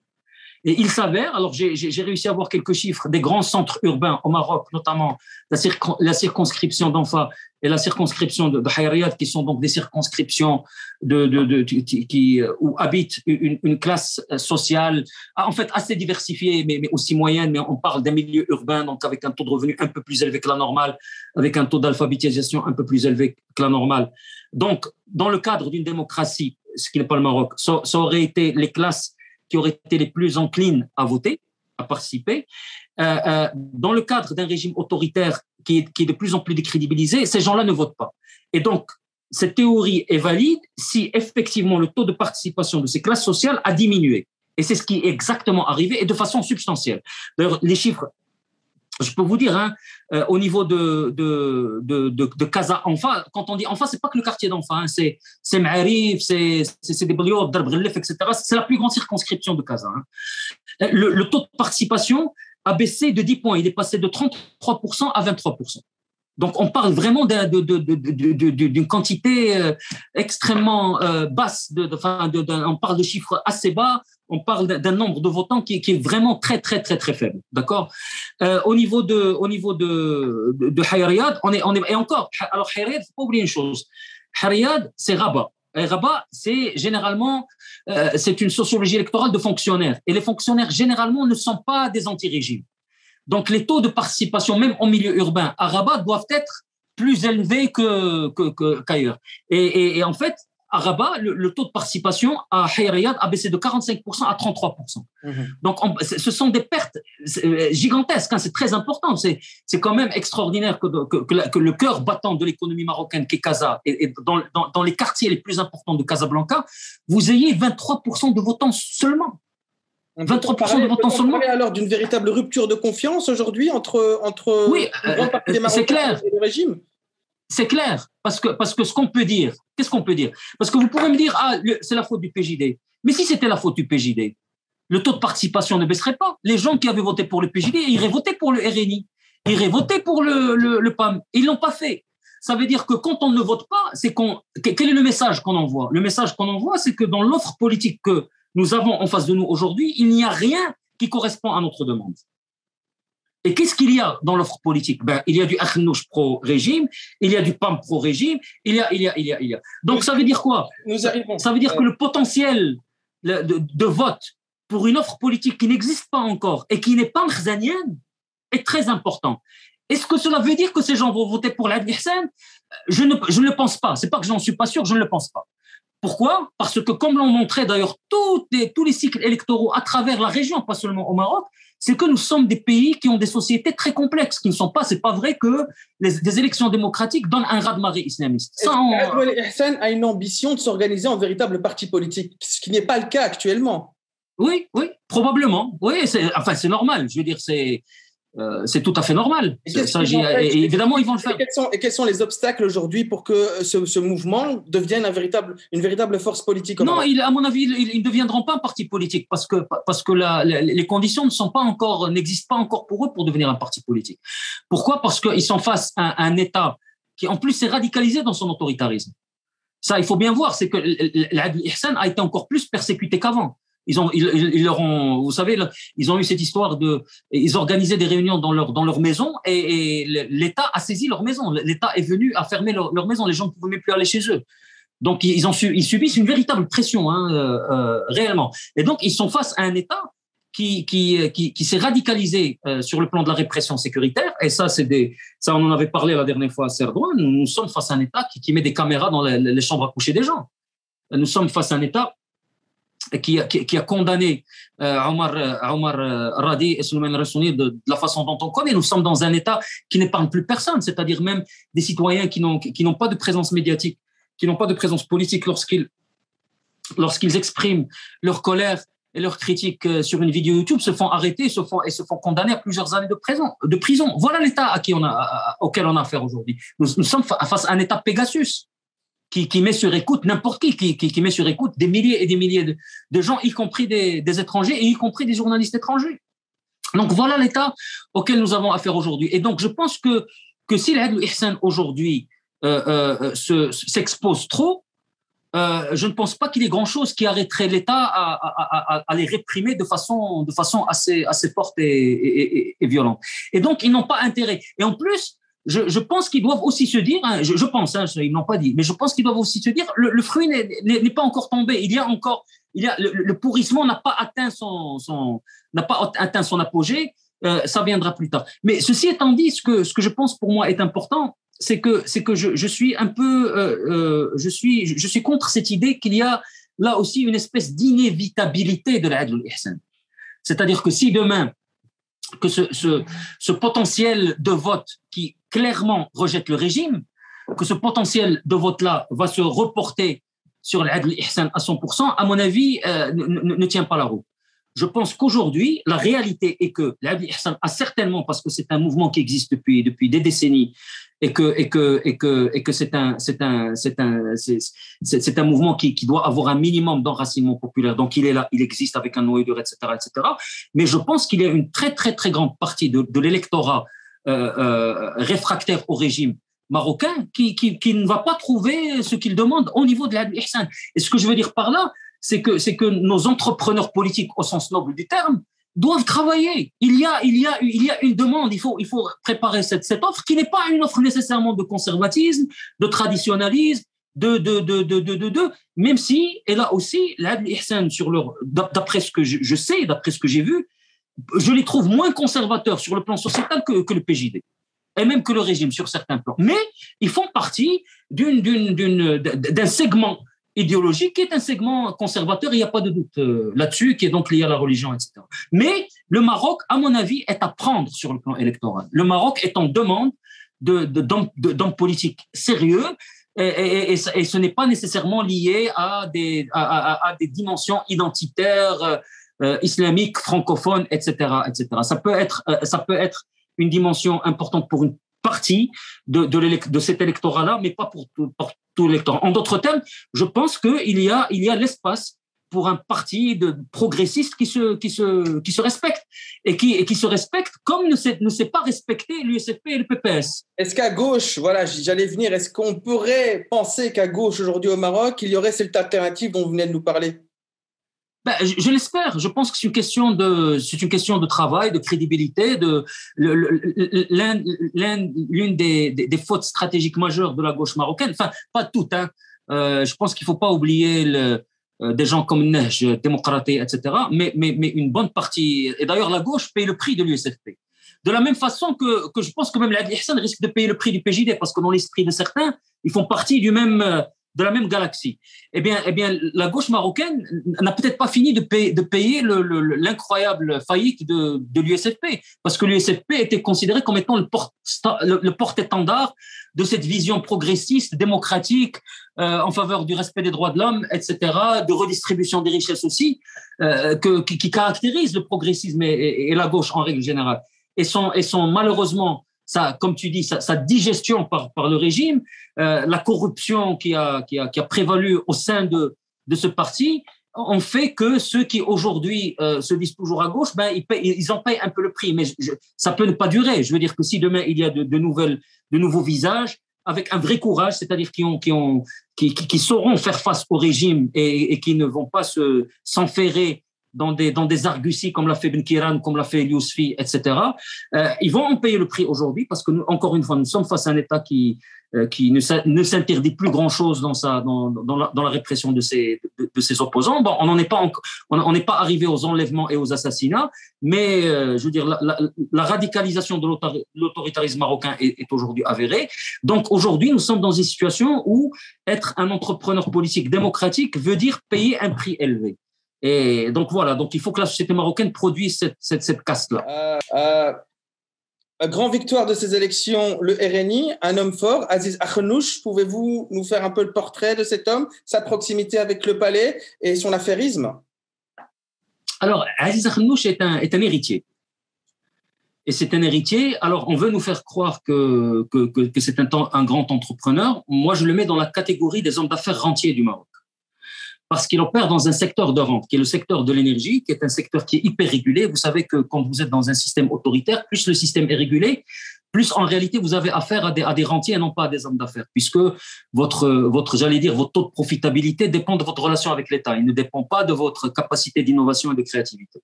Et il s'avère, alors j'ai réussi à avoir quelques chiffres des grands centres urbains au Maroc, notamment la circonscription d'Anfa et la circonscription de Hayriyad, qui sont donc des circonscriptions où habite une classe sociale, en fait assez diversifiée, mais aussi moyenne, mais on parle d'un milieu urbain, donc avec un taux de revenu un peu plus élevé que la normale, avec un taux d'alphabétisation un peu plus élevé que la normale. Donc, dans le cadre d'une démocratie, ce qui n'est pas le Maroc, ça aurait été les classes qui auraient été les plus enclines à voter, à participer. Dans le cadre d'un régime autoritaire qui est de plus en plus décrédibilisé, ces gens-là ne votent pas. Et donc, cette théorie est valide si effectivement le taux de participation de ces classes sociales a diminué. Et c'est ce qui est exactement arrivé et de façon substantielle. D'ailleurs, les chiffres, je peux vous dire, au niveau de Casa Anfa, quand on dit Anfa, c'est pas que le quartier d'Anfa, c'est Ma'arif, c'est des Bliot, Darb Ghellef, etc. C'est la plus grande circonscription de Casa. Le taux de participation a baissé de 10 points. Il est passé de 33% à 23%. Donc, on parle vraiment d'une quantité extrêmement basse. On parle de chiffres assez bas. On parle d'un nombre de votants qui est vraiment très, très, très, très faible. D'accord? Au niveau de Hayriyad, et encore, alors Hayriyad, faut pas oublier une chose. Hayriyad, c'est Rabat. Et Rabat, c'est généralement, c'est une sociologie électorale de fonctionnaires. Et les fonctionnaires, généralement, ne sont pas des anti-régimes. Donc, les taux de participation, même en milieu urbain, à Rabat, doivent être plus élevés qu'ailleurs. Et en fait, à Rabat, le taux de participation à Hayriyad a baissé de 45% à 33%. Donc, ce sont des pertes gigantesques. C'est très important. C'est quand même extraordinaire que le cœur battant de l'économie marocaine, qui est Casa, et dans les quartiers les plus importants de Casablanca, vous ayez 23% de votants seulement. 23% de votants seulement. On parle alors d'une véritable rupture de confiance aujourd'hui entre oui, une grande partie des Marocains et le régime. C'est clair, parce que ce qu'on peut dire, qu'est-ce qu'on peut dire? Parce que vous pourrez me dire, c'est la faute du PJD. Mais si c'était la faute du PJD, le taux de participation ne baisserait pas. Les gens qui avaient voté pour le PJD iraient voter pour le RNI, iraient voter pour le PAM. Ils l'ont pas fait. Ça veut dire que quand on ne vote pas, quel est le message qu'on envoie? Le message qu'on envoie, c'est que dans l'offre politique que nous avons en face de nous aujourd'hui, il n'y a rien qui correspond à notre demande. Et qu'est-ce qu'il y a dans l'offre politique? Il y a du Akhnouch pro-régime, il y a du PAM pro-régime, il y a. Donc, ça veut dire quoi? Ça veut dire que le potentiel de vote pour une offre politique qui n'existe pas encore et qui n'est pas mkhzanienne est très important. Est-ce que cela veut dire que ces gens vont voter pour l'Adl Ihsan? Je ne le pense pas. C'est pas que j'en suis pas sûr, je ne le pense pas. Pourquoi? Parce que, comme l'ont montré d'ailleurs tous les cycles électoraux à travers la région, pas seulement au Maroc, c'est que nous sommes des pays qui ont des sociétés très complexes, qui ne sont pas, c'est pas vrai que des élections démocratiques donnent un raz-de-marée islamiste. L'Adl Ihsan a une ambition de s'organiser en véritable parti politique, ce qui n'est pas le cas actuellement. Oui, probablement. Oui, c'est normal. Je veux dire, c'est tout à fait normal. Évidemment, ils vont le faire. Et quels sont les obstacles aujourd'hui pour que ce mouvement devienne une véritable force politique? Non, à mon avis, ils ne deviendront pas un parti politique parce que les conditions n'existent pas encore pour eux pour devenir un parti politique. Pourquoi? Parce qu'ils sont face à un État qui, en plus, s'est radicalisé dans son autoritarisme. Ça, il faut bien voir, c'est que l'Adl Ihsan a été encore plus persécuté qu'avant. Vous savez, ils ont eu cette histoire ils organisaient des réunions dans leur maison et l'État a saisi leur maison. L'État est venu à fermer leur maison. Les gens ne pouvaient même plus aller chez eux. Donc, ils subissent une véritable pression, réellement. Et donc, ils sont face à un État qui s'est radicalisé sur le plan de la répression sécuritaire. Et ça, ça on en avait parlé la dernière fois à Serdouane. Nous sommes face à un État qui met des caméras dans les chambres à coucher des gens. Nous sommes face à un État qui a condamné Omar Radi et Souleymane Rassouni de la façon dont on connaît. Nous sommes dans un État qui n'épargne plus personne, c'est-à-dire même des citoyens qui n'ont pas de présence médiatique, qui n'ont pas de présence politique lorsqu'ils expriment leur colère et leurs critiques sur une vidéo YouTube, se font arrêter et se font condamner à plusieurs années de prison. Voilà l'État auquel on a affaire aujourd'hui. Nous sommes face à un État Pegasus qui met sur écoute n'importe qui met sur écoute des milliers et des milliers de gens, y compris des étrangers et y compris des journalistes étrangers. Donc voilà l'État auquel nous avons affaire aujourd'hui. Et donc je pense que si l'Adl Ihsan aujourd'hui s'expose trop, je ne pense pas qu'il y ait grand-chose qui arrêterait l'État à les réprimer de façon assez forte et violente. Et donc, ils n'ont pas intérêt. Et en plus, je pense qu'ils doivent aussi se dire, je pense, ils n'ont pas dit, mais je pense qu'ils doivent aussi se dire, le fruit n'est pas encore tombé. Le pourrissement n'a pas atteint son apogée. Ça viendra plus tard. Mais ceci étant dit, ce que je pense pour moi est important, c'est que je suis un peu, je suis contre cette idée qu'il y a là aussi une espèce d'inévitabilité de l'Adl al-Ihsan. C'est-à-dire que si demain, que ce potentiel de vote qui clairement rejette le régime, que ce potentiel de vote-là va se reporter sur l'Adl al-Ihsan à 100%, à mon avis, ne tient pas la route. Je pense qu'aujourd'hui, la réalité est que l'Adl al-Ihsan a certainement, parce que c'est un mouvement qui existe depuis des décennies, et que c'est un mouvement qui doit avoir un minimum d'enracinement populaire. Donc, il est là, il existe avec un noyau dur, etc., etc. Mais je pense qu'il y a une très, très, très grande partie de l'électorat réfractaire au régime marocain qui ne va pas trouver ce qu'il demande au niveau de l'Adl al-Ihsan. Et ce que je veux dire par là, c'est que nos entrepreneurs politiques, au sens noble du terme, doivent travailler. Il y a une demande. Il faut préparer cette offre qui n'est pas une offre nécessairement de conservatisme, de traditionnalisme, même si, et là aussi, l'Adl al-Ihsan, d'après ce que je sais, d'après ce que j'ai vu, je les trouve moins conservateurs sur le plan sociétal que le PJD. Et même que le régime sur certains plans. Mais ils font partie d'un segment idéologique qui est un segment conservateur, il n'y a pas de doute là-dessus, qui est donc lié à la religion, etc. Mais le Maroc, à mon avis, est à prendre sur le plan électoral. Le Maroc est en demande d'hommes politiques sérieux, et ce n'est pas nécessairement lié à des dimensions identitaires, islamiques, francophones, etc., etc. Ça peut être une dimension importante pour une partie de cet électorat-là, mais pas pour tout l'électorat. En d'autres termes, je pense qu'il y a l'espace pour un parti de progressistes qui se respecte et qui se respecte comme ne s'est pas respecté l'USFP et le PPS. Est-ce qu'à gauche, voilà, j'allais venir, est-ce qu'on pourrait penser qu'à gauche aujourd'hui au Maroc, il y aurait cette alternative dont vous venez de nous parler? Je l'espère. Je pense que c'est une question de travail, de crédibilité. L'une des fautes stratégiques majeures de la gauche marocaine, enfin pas toutes, je pense qu'il faut pas oublier des gens commeNej, démocrates, etc. Mais une bonne partie. Et d'ailleurs, la gauche paye le prix de l'USFP. De la même façon que je pense que même l'Adl al-Ihsan risque de payer le prix du PJD, parce que dans l'esprit de certains, ils font partie de la même galaxie. Eh bien, la gauche marocaine n'a peut-être pas fini de payer l'incroyable faillite de l'USFP, parce que l'USFP était considéré comme étant le porte-étendard de cette vision progressiste, démocratique, en faveur du respect des droits de l'homme, etc., de redistribution des richesses aussi, qui caractérise le progressisme et la gauche en règle générale. Et sont malheureusement, comme tu dis, sa digestion par le régime, la corruption qui a prévalu au sein de ce parti, ont fait que ceux qui aujourd'hui se disent toujours à gauche, ils en payent un peu le prix. Mais ça peut ne pas durer. Je veux dire que si demain il y a de nouveaux visages, avec un vrai courage, c'est-à-dire qui sauront faire face au régime et qui ne vont pas s'enferrer dans des arguties comme l'a fait Ben Kiran, comme l'a fait Yousfi, etc. Ils vont en payer le prix aujourd'hui parce que, encore une fois, nous sommes face à un État qui ne s'interdit plus grand-chose dans la répression de ses opposants. Bon, on n'est pas arrivé aux enlèvements et aux assassinats, mais je veux dire, la radicalisation de l'autoritarisme marocain est aujourd'hui avérée. Donc aujourd'hui, nous sommes dans une situation où être un entrepreneur politique démocratique veut dire payer un prix élevé. Et donc voilà, donc il faut que la société marocaine produise cette caste-là. Grand victoire de ces élections, le RNI, un homme fort, Aziz Akhnouch. Pouvez-vous nous faire un peu le portrait de cet homme, sa proximité avec le palais et son affairisme? Alors, Aziz Akhnouch est un héritier. Et c'est un héritier. Alors, on veut nous faire croire que c'est un grand entrepreneur. Moi, je le mets dans la catégorie des hommes d'affaires rentiers du Maroc. Parce qu'il opère dans un secteur de rente, qui est le secteur de l'énergie, qui est un secteur qui est hyper régulé. Vous savez que quand vous êtes dans un système autoritaire, plus le système est régulé, plus en réalité vous avez affaire à des rentiers et non pas à des hommes d'affaires, puisque votre taux de profitabilité dépend de votre relation avec l'État. Il ne dépend pas de votre capacité d'innovation et de créativité.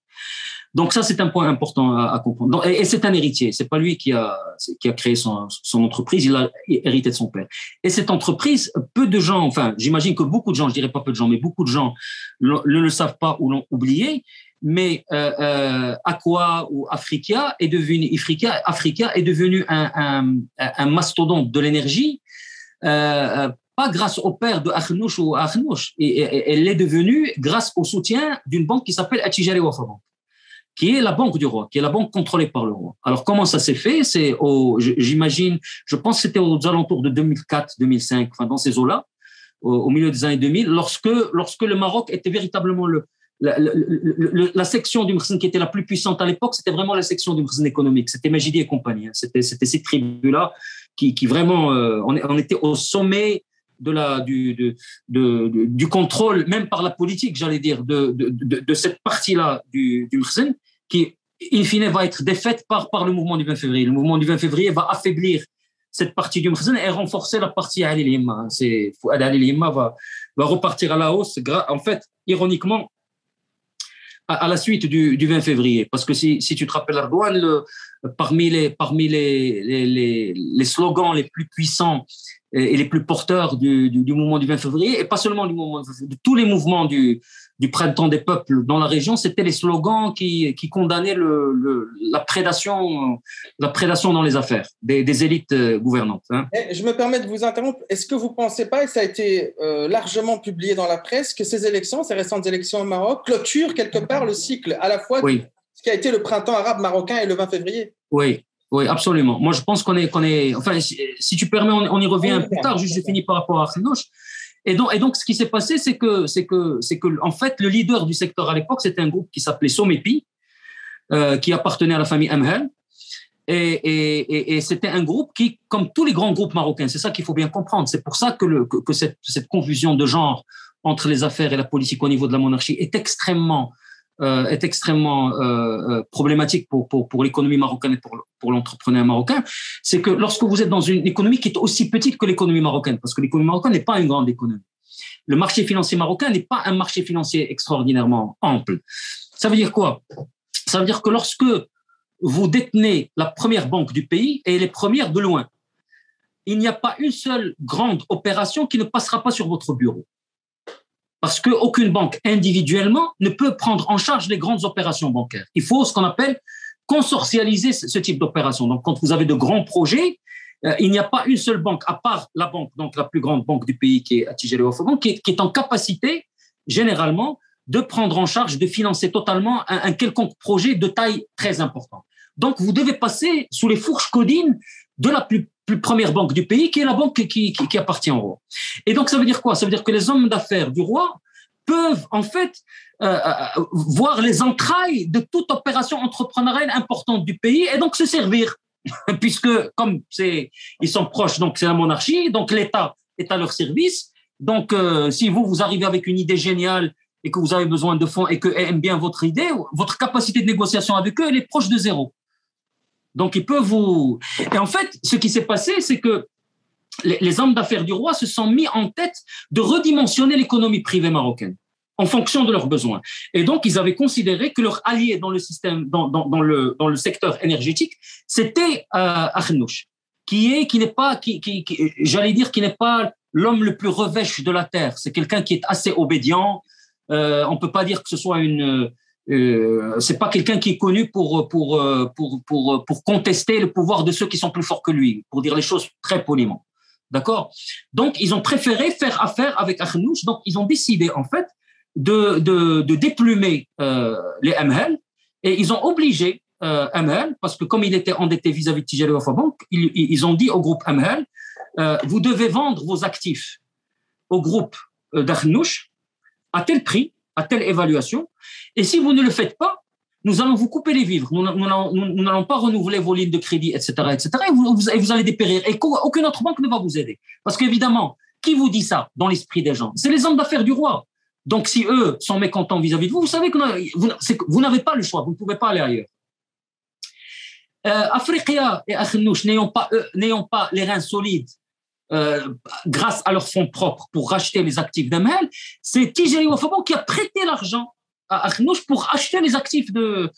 Donc ça, c'est un point important à comprendre. Et c'est un héritier. C'est pas lui qui a créé son entreprise. Il a hérité de son père. Et cette entreprise, peu de gens, enfin, j'imagine que beaucoup de gens, je dirais pas peu de gens, mais beaucoup de gens ne le savent pas ou l'ont oublié. Mais Aqua ou Africa est devenu un mastodonte de l'énergie. Pas grâce au père de Akhnouch ou Akhnouch. Elle est devenue grâce au soutien d'une banque qui s'appelle Attijari Wafa Bank, qui est la banque du roi, qui est la banque contrôlée par le roi. Alors, comment ça s'est fait? J'imagine, je pense que c'était aux alentours de 2004, 2005, enfin, dans ces eaux-là, au milieu des années 2000, lorsque le Maroc était véritablement la section du Mkhzen qui était la plus puissante à l'époque, c'était vraiment la section du Mkhzen économique. C'était Majidi et compagnie. C'était ces tribus-là qui vraiment, on était au sommet du contrôle, même par la politique, j'allais dire, de cette partie-là du Mkhzen, qui, in fine, va être défaite par le mouvement du 20 février. Le mouvement du 20 février va affaiblir cette partie du Mkhzen et renforcer la partie Ali Limma. Ali Limma va repartir à la hausse, en fait, ironiquement, à la suite du 20 février. Parce que si tu te rappelles, Erdogan, parmi les slogans les plus puissants et les plus porteurs du mouvement du 20 février, et pas seulement de tous les mouvements du printemps des peuples dans la région, c'était les slogans qui condamnaient la prédation dans les affaires des élites gouvernantes. Hein. Je me permets de vous interrompre. Est-ce que vous ne pensez pas, et ça a été largement publié dans la presse, que ces récentes élections au Maroc, clôturent quelque part le cycle à la fois de ce qui a été le printemps arabe marocain et le 20 février? Oui, absolument. Moi, je pense qu'on est. Enfin, si tu permets, on y revient plus tard. Juste, j'ai fini par rapport à Akhnouch. Et donc, ce qui s'est passé, c'est que, en fait, le leader du secteur à l'époque, c'était un groupe qui s'appelait Somepi, qui appartenait à la famille Amhel. Et c'était un groupe qui, comme tous les grands groupes marocains, c'est ça qu'il faut bien comprendre. C'est pour ça que cette confusion de genre entre les affaires et la politique au niveau de la monarchie est extrêmement problématique pour l'économie marocaine et pour l'entrepreneur marocain. C'est que lorsque vous êtes dans une économie qui est aussi petite que l'économie marocaine, parce que l'économie marocaine n'est pas une grande économie, le marché financier marocain n'est pas un marché financier extraordinairement ample. Ça veut dire quoi? Ça veut dire que lorsque vous détenez la première banque du pays, et elle est première de loin, il n'y a pas une seule grande opération qui ne passera pas sur votre bureau. Parce qu'aucune banque individuellement ne peut prendre en charge les grandes opérations bancaires. Il faut ce qu'on appelle consortialiser ce type d'opération. Donc, quand vous avez de grands projets, il n'y a pas une seule banque, à part la banque, donc la plus grande banque du pays, qui est Attijari Wafa Bank, qui est en capacité, généralement, de prendre en charge, de financer totalement un quelconque projet de taille très importante. Donc, vous devez passer sous les fourches codines de la plus première banque du pays, qui est la banque qui appartient au roi. Et donc, ça veut dire quoi? Ça veut dire que les hommes d'affaires du roi peuvent, en fait, voir les entrailles de toute opération entrepreneuriale importante du pays et donc se servir. Puisque, comme ils sont proches, donc c'est la monarchie, donc l'État est à leur service. Donc, si vous arrivez avec une idée géniale et que vous avez besoin de fonds et qu'eux aiment bien votre idée, votre capacité de négociation avec eux, elle est proche de zéro. Donc, ils peuvent vous... Et en fait, ce qui s'est passé, c'est que les hommes d'affaires du roi se sont mis en tête de redimensionner l'économie privée marocaine. en fonction de leurs besoins. Et donc, ils avaient considéré que leur allié dans le système, dans le secteur énergétique, c'était Arnouch, qui n'est pas, j'allais dire, qui n'est pas l'homme le plus revêche de la terre. C'est quelqu'un qui est assez obédient. On peut pas dire que ce soit c'est pas quelqu'un qui est connu pour contester le pouvoir de ceux qui sont plus forts que lui, pour dire les choses très poliment. D'accord? Donc, ils ont préféré faire affaire avec Arnouch. Donc, ils ont décidé, en fait, de déplumer les MHL, et ils ont obligé MHL, parce que comme il était endetté vis-à-vis de Tijari Wafa Bank, ils ont dit au groupe MHL, vous devez vendre vos actifs au groupe d'Arnouch à tel prix, à telle évaluation, et si vous ne le faites pas, nous allons vous couper les vivres, nous n'allons pas renouveler vos lignes de crédit, etc., et vous allez dépérir, et aucune autre banque ne va vous aider. Parce qu'évidemment, qui vous dit ça dans l'esprit des gens? C'est les hommes d'affaires du roi. Donc, si eux sont mécontents vis-à-vis de vous, vous savez que vous n'avez pas le choix, vous ne pouvez pas aller ailleurs. Afriqiya et Arnouch n'ayant pas les reins solides grâce à leurs fonds propres pour racheter les actifs d'ML, c'est Tijari Wafa Bank qui a prêté l'argent à Arnouch pour acheter les actifs de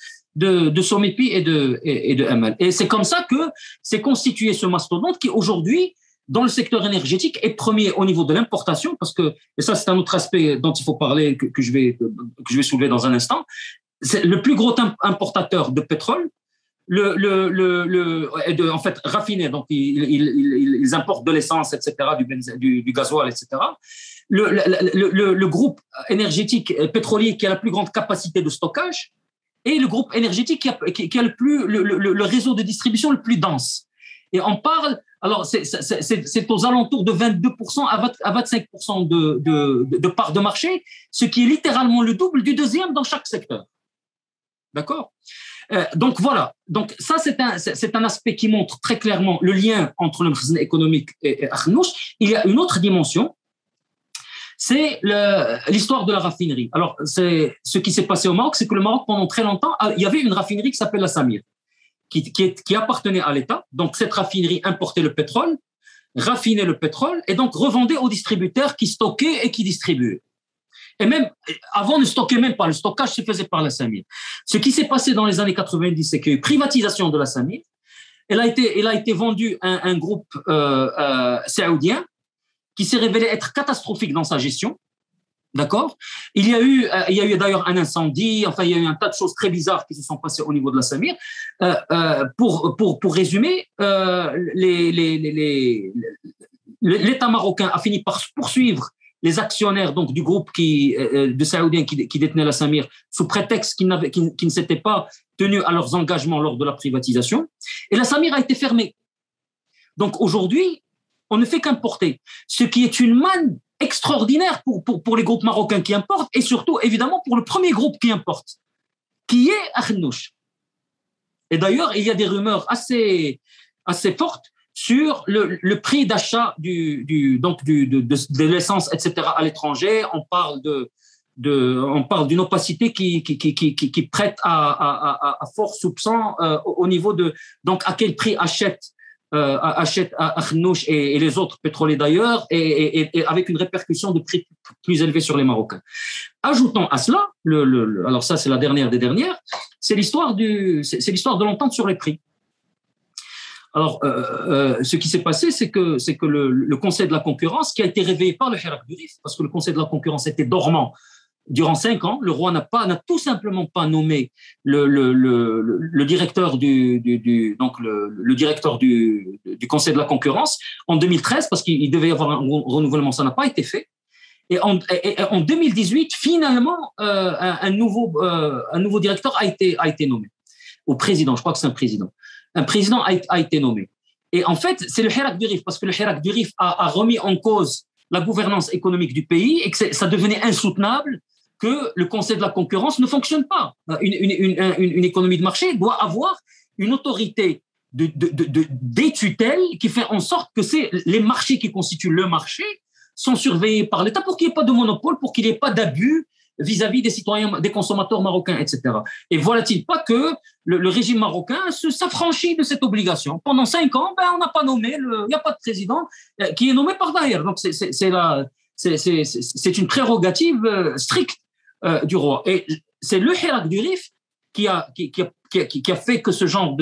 Somipi et de ML. Et c'est comme ça que s'est constitué ce mastodonte qui aujourd'hui, dans le secteur énergétique, est premier au niveau de l'importation, parce que, et ça c'est un autre aspect dont il faut parler, que je vais soulever dans un instant, c'est le plus gros importateur de pétrole, en fait, raffiné, donc ils importent de l'essence, etc., du gasoil, etc. Le groupe énergétique pétrolier qui a la plus grande capacité de stockage, et le groupe énergétique qui a le réseau de distribution le plus dense. Et on parle, alors c'est aux alentours de 22% à 25% de part de marché, ce qui est littéralement le double du deuxième dans chaque secteur. D'accord? Donc voilà, donc ça c'est un aspect qui montre très clairement le lien entre le khazna économique et Arnouch. Il y a une autre dimension, c'est l'histoire de la raffinerie. Alors c'est ce qui s'est passé au Maroc, c'est que le Maroc pendant très longtemps, il y avait une raffinerie qui s'appelle la Samir, qui appartenait à l'État. Donc cette raffinerie importait le pétrole, raffinait le pétrole et donc revendait aux distributeurs qui stockaient et qui distribuaient. Et même, avant, ne stockait même pas. Le stockage se faisait par la Samir. Ce qui s'est passé dans les années 90, c'est qu'il y a eu privatisation de la Samir. Elle a été vendue à un groupe saoudien qui s'est révélé être catastrophique dans sa gestion. D'accord? Il y a eu d'ailleurs un incendie. Enfin, il y a eu un tas de choses très bizarres qui se sont passées au niveau de la Samir. Pour résumer, l'État marocain a fini par poursuivre les actionnaires donc du groupe de Saoudiens qui détenaient la Samir sous prétexte qu'ils ne s'étaient pas tenus à leurs engagements lors de la privatisation. Et la Samir a été fermée. Donc aujourd'hui, on ne fait qu'importer, ce qui est une manne extraordinaire pour les groupes marocains qui importent et surtout, évidemment, pour le premier groupe qui importe, qui est Arnouch. Et d'ailleurs, il y a des rumeurs assez fortes sur le prix d'achat de l'essence, etc. à l'étranger. On parle d'une opacité qui prête à fort soupçon au niveau de donc à quel prix achète Arnouch et les autres pétroliers d'ailleurs, et avec une répercussion de prix plus élevée sur les Marocains. Ajoutons à cela, alors ça c'est la dernière des dernières, c'est l'histoire de l'entente sur les prix. Alors, ce qui s'est passé, c'est que le Conseil de la concurrence, qui a été réveillé par le Hirak du Rif, parce que le Conseil de la concurrence était dormant durant 5 ans, le roi n'a tout simplement pas nommé le directeur du Conseil de la concurrence en 2013, parce qu'il devait y avoir un renouvellement, ça n'a pas été fait. Et en 2018, finalement, un nouveau directeur a été nommé au président. Je crois que c'est un président. Un président a été nommé. Et en fait, c'est le Hirak du Rif, parce que le Hirak du Rif a remis en cause la gouvernance économique du pays et que ça devenait insoutenable que le Conseil de la concurrence ne fonctionne pas. Une économie de marché doit avoir une autorité des tutelles qui fait en sorte que c'est les marchés qui constituent le marché sont surveillés par l'État pour qu'il n'y ait pas de monopole, pour qu'il n'y ait pas d'abus vis-à-vis des citoyens, des consommateurs marocains, etc. Et voilà-t-il pas que le régime marocain s'affranchit de cette obligation. Pendant 5 ans, on n'a pas nommé, il n'y a pas de président qui est nommé par Daher. Donc c'est une prérogative stricte du roi. Et c'est le Hirak du Rif qui a fait que ce genre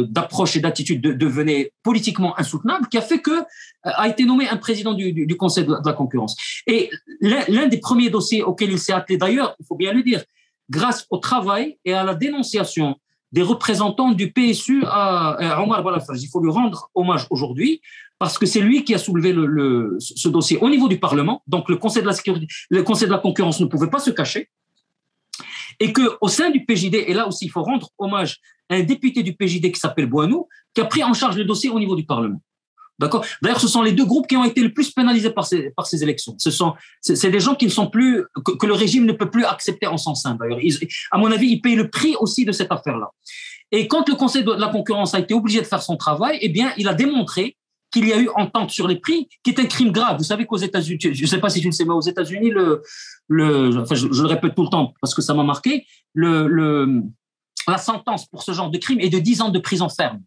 d'approche et d'attitude devenait politiquement insoutenable, qui a fait que a été nommé un président du Conseil de la concurrence. Et l'un des premiers dossiers auxquels il s'est attelé, d'ailleurs, il faut bien le dire, grâce au travail et à la dénonciation des représentants du PSU à Omar Balafaj. Il faut lui rendre hommage aujourd'hui parce que c'est lui qui a soulevé ce dossier au niveau du Parlement. Donc, le Conseil de la concurrence ne pouvait pas se cacher. Et qu'au sein du PJD, et là aussi, il faut rendre hommage à un député du PJD qui s'appelle Boinou, qui a pris en charge le dossier au niveau du Parlement. D'accord. D'ailleurs, ce sont les deux groupes qui ont été le plus pénalisés par ces élections. C'est des gens qui ne sont plus, que le régime ne peut plus accepter en son sein. D'ailleurs, à mon avis, ils payent le prix aussi de cette affaire-là. Et quand le Conseil de la concurrence a été obligé de faire son travail, eh bien, il a démontré qu'il y a eu entente sur les prix, qui est un crime grave. Vous savez qu'aux États-Unis, je ne sais pas si tu le sais, mais aux États-Unis, enfin, je le répète tout le temps parce que ça m'a marqué, la sentence pour ce genre de crime est de 10 ans de prison ferme.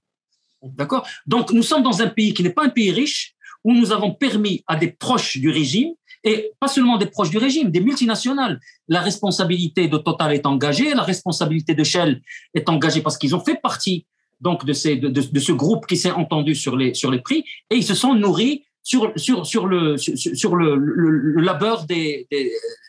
D'accord? Donc, nous sommes dans un pays qui n'est pas un pays riche, où nous avons permis à des proches du régime, et pas seulement des proches du régime, des multinationales. La responsabilité de Total est engagée, la responsabilité de Shell est engagée parce qu'ils ont fait partie donc de ce groupe qui s'est entendu sur les prix, et ils se sont nourris sur le labeur des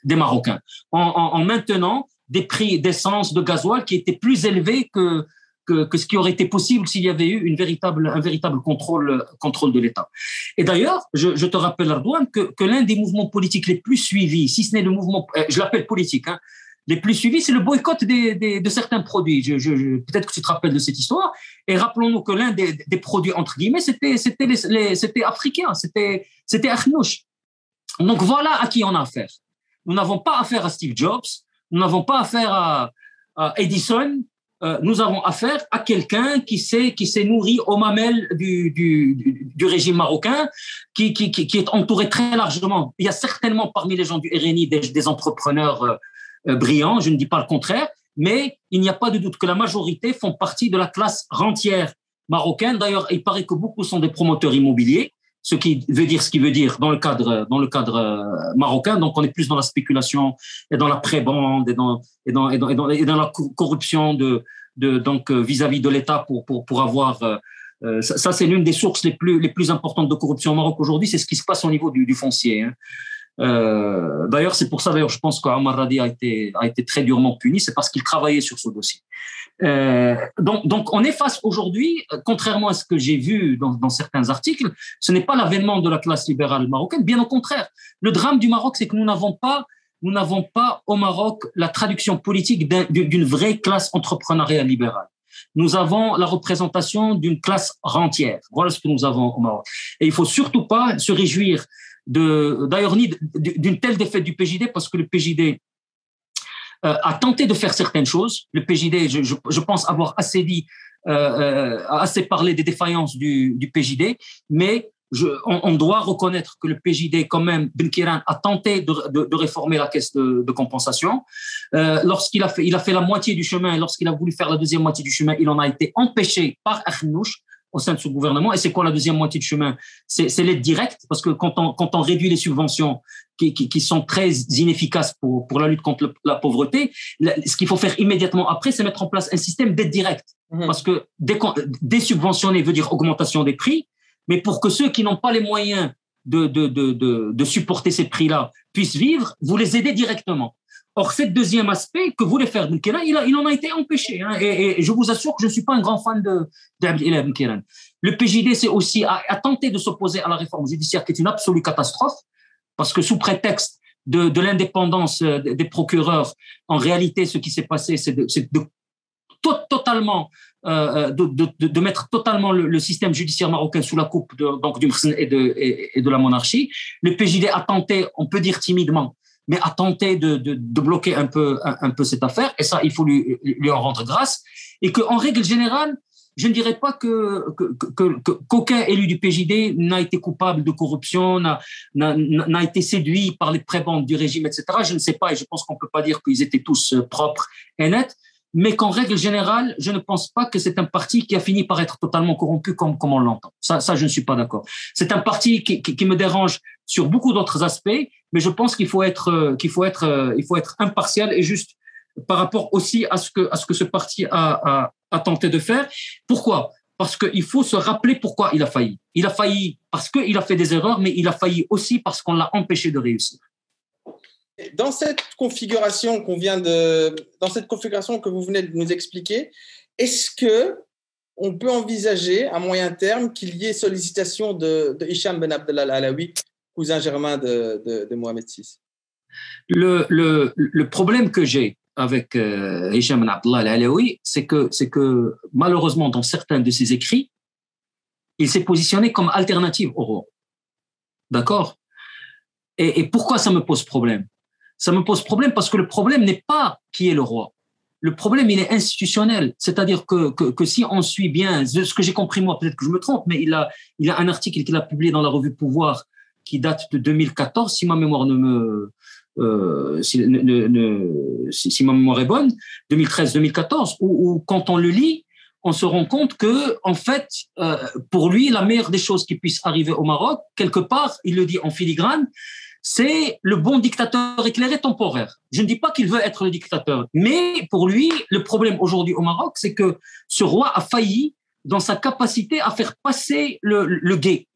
Marocains, en maintenant des prix d'essence, de gasoil qui étaient plus élevés que ce qui aurait été possible s'il y avait eu un véritable contrôle de l'État. Et d'ailleurs, je te rappelle, Ardouane, que l'un des mouvements politiques les plus suivis, si ce n'est le mouvement, je l'appelle politique, les plus suivis, c'est le boycott de certains produits. Peut-être que tu te rappelles de cette histoire. Et rappelons-nous que l'un des produits, entre guillemets, c'était africain, c'était Arnouch. Donc voilà à qui on a affaire. Nous n'avons pas affaire à Steve Jobs, nous n'avons pas affaire à Edison, nous avons affaire à quelqu'un qui s'est nourri aux mamelles du régime marocain, qui est entouré très largement. Il y a certainement parmi les gens du RNI des entrepreneurs brillants, je ne dis pas le contraire, mais il n'y a pas de doute que la majorité font partie de la classe rentière marocaine. D'ailleurs, il paraît que beaucoup sont des promoteurs immobiliers, ce qui veut dire dans le cadre marocain. Donc, on est plus dans la spéculation et dans la prébende et dans la corruption donc vis-à-vis de l'État pour avoir. Ça, c'est l'une des sources les plus importantes de corruption au Maroc aujourd'hui. C'est ce qui se passe au niveau du foncier. D'ailleurs, c'est pour ça, je pense qu'Omar Radi a été très durement puni, c'est parce qu'il travaillait sur ce dossier. Donc, on est face aujourd'hui, contrairement à ce que j'ai vu dans certains articles, ce n'est pas l'avènement de la classe libérale marocaine, bien au contraire. Le drame du Maroc, c'est que nous n'avons pas au Maroc la traduction politique d'une vraie classe entrepreneuriale libérale. Nous avons la représentation d'une classe rentière. Voilà ce que nous avons au Maroc. Et il faut surtout pas se réjouir d'ailleurs ni d'une telle défaite du PJD, parce que le PJD a tenté de faire certaines choses. Le PJD, je pense avoir assez dit, assez parlé des défaillances du PJD, mais on doit reconnaître que le PJD, quand même, Ben Kiran a tenté de réformer la caisse de compensation. Lorsqu'il a fait la moitié du chemin, et lorsqu'il a voulu faire la deuxième moitié du chemin, il en a été empêché par Arnouch au sein de ce gouvernement. Et c'est quoi la deuxième moitié du chemin? C'est l'aide directe, parce que quand on réduit les subventions qui sont très inefficaces pour la lutte contre la pauvreté, ce qu'il faut faire immédiatement après, c'est mettre en place un système d'aide directe. Parce que désubventionner veut dire augmentation des prix, mais pour que ceux qui n'ont pas les moyens de supporter ces prix-là puissent vivre, vous les aidez directement. Or, ce deuxième aspect que voulait faire Ben Kiran, il en a été empêché. Et je vous assure que je ne suis pas un grand fan d'Abdelillah Ben Kiran. Le PJD a tenté de s'opposer à la réforme judiciaire, qui est une absolue catastrophe, parce que sous prétexte de l'indépendance des procureurs, en réalité, ce qui s'est passé, c'est de mettre totalement le système judiciaire marocain sous la coupe du Mkhzen et de la monarchie. Le PJD a tenté, on peut dire timidement, mais a tenté de bloquer un peu cette affaire, et ça, il faut lui en rendre grâce, et qu'en règle générale, je ne dirais pas qu'aucun élu du PJD n'a été coupable de corruption, n'a été séduit par les prébendes du régime, etc. Je ne sais pas, et je pense qu'on ne peut pas dire qu'ils étaient tous propres et nets, mais qu'en règle générale, je ne pense pas que c'est un parti qui a fini par être totalement corrompu comme on l'entend. Ça, je ne suis pas d'accord. C'est un parti qui me dérange sur beaucoup d'autres aspects, mais je pense qu'il faut être impartial et juste par rapport aussi à ce que ce parti a tenté de faire. Pourquoi? Parce qu'il faut se rappeler pourquoi il a failli. Il a failli parce qu'il a fait des erreurs, mais il a failli aussi parce qu'on l'a empêché de réussir. Dans cette configuration que vous venez de nous expliquer, est-ce que on peut envisager à moyen terme qu'il y ait sollicitation de Hicham Ben Abdallah Al-Alaoui, cousin germain de Mohamed VI? Le problème que j'ai avec Hicham Ben Abdallah Al-Alaoui, c'est que malheureusement, dans certains de ses écrits, il s'est positionné comme alternative au roi. D'accord? Et pourquoi ça me pose problème? Ça me pose problème parce que le problème n'est pas qui est le roi. Le problème, il est institutionnel. C'est-à-dire que si on suit bien, ce que j'ai compris moi, peut-être que je me trompe, mais il a un article qu'il a publié dans la revue Pouvoir qui date de 2014, si ma mémoire si ma mémoire est bonne, 2013-2014, où quand on le lit, on se rend compte que, en fait, pour lui, la meilleure des choses qui puissent arriver au Maroc, quelque part, il le dit en filigrane, c'est le bon dictateur éclairé temporaire. Je ne dis pas qu'il veut être le dictateur, mais pour lui, le problème aujourd'hui au Maroc, c'est que ce roi a failli dans sa capacité à faire passer le gué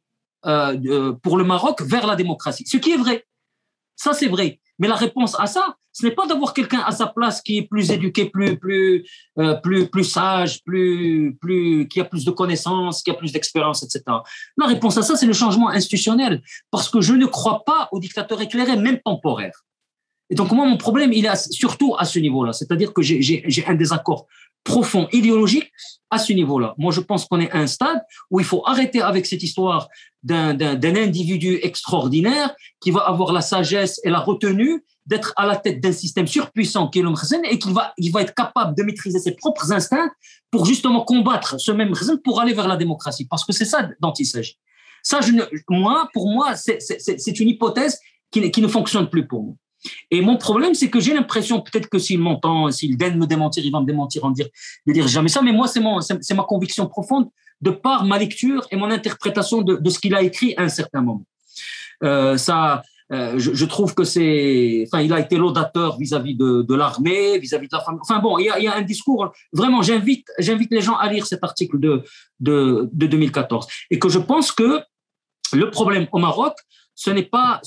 pour le Maroc vers la démocratie. Ce qui est vrai. Ça, c'est vrai. Mais la réponse à ça, ce n'est pas d'avoir quelqu'un à sa place qui est plus éduqué, plus sage, qui a plus de connaissances, qui a plus d'expérience, etc. La réponse à ça, c'est le changement institutionnel. Parce que je ne crois pas au dictateur éclairé, même temporaire. Et donc, moi, mon problème, il est surtout à ce niveau-là. C'est-à-dire que j'ai un désaccord profond, idéologique, à ce niveau-là. Moi, je pense qu'on est à un stade où il faut arrêter avec cette histoire d'un individu extraordinaire qui va avoir la sagesse et la retenue d'être à la tête d'un système surpuissant qui est le Mkhzen et il va être capable de maîtriser ses propres instincts pour justement combattre ce même Mkhzen pour aller vers la démocratie. Parce que c'est ça dont il s'agit. Ça, pour moi, c'est une hypothèse qui ne fonctionne plus pour moi. Et mon problème, c'est que j'ai l'impression, peut-être que s'il m'entend, s'il daigne me démentir, il va me démentir de dire jamais ça, mais moi, c'est ma conviction profonde de par ma lecture et mon interprétation de ce qu'il a écrit à un certain moment. Je trouve que il a été laudateur vis-à-vis de l'armée, vis-à-vis de la famille. Enfin bon, il y a un discours, vraiment, j'invite les gens à lire cet article de 2014. Et que je pense que le problème au Maroc, ce n'est pas,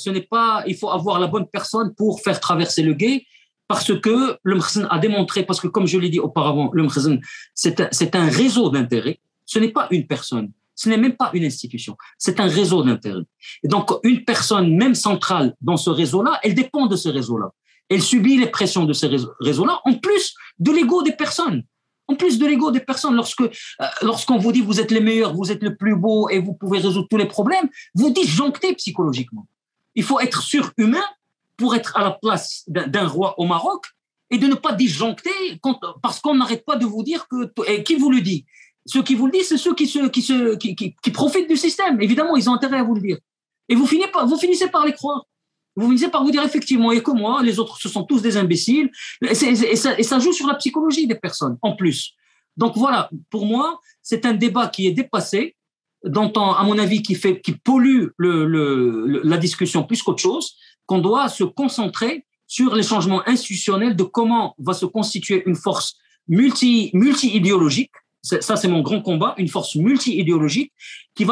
il faut avoir la bonne personne pour faire traverser le gué, parce que le Mkhzen a démontré, parce que comme je l'ai dit auparavant, le Mkhzen, c'est un réseau d'intérêts, ce n'est pas une personne, ce n'est même pas une institution, c'est un réseau d'intérêts. Et donc, une personne, même centrale dans ce réseau-là, elle dépend de ce réseau-là. Elle subit les pressions de ce réseau-là, en plus de l'ego des personnes. En plus de l'ego des personnes, lorsqu'on vous dit vous êtes les meilleurs, vous êtes le plus beau et vous pouvez résoudre tous les problèmes, vous disjonctez psychologiquement. Il faut être surhumain pour être à la place d'un roi au Maroc et de ne pas disjoncter parce qu'on n'arrête pas de vous dire et qui vous le dit? Ceux qui vous le disent, c'est ceux qui profitent du système. Évidemment, ils ont intérêt à vous le dire. Et vous finissez par les croire. Vous finissez par vous dire effectivement, il n'y a que moi, les autres, ce sont tous des imbéciles. Et ça joue sur la psychologie des personnes, en plus. Donc voilà, pour moi, c'est un débat qui est dépassé, à mon avis, qui pollue la discussion plus qu'autre chose, qu'on doit se concentrer sur les changements institutionnels de comment va se constituer une force multi-idéologique. Ça, c'est mon grand combat, une force multi-idéologique qui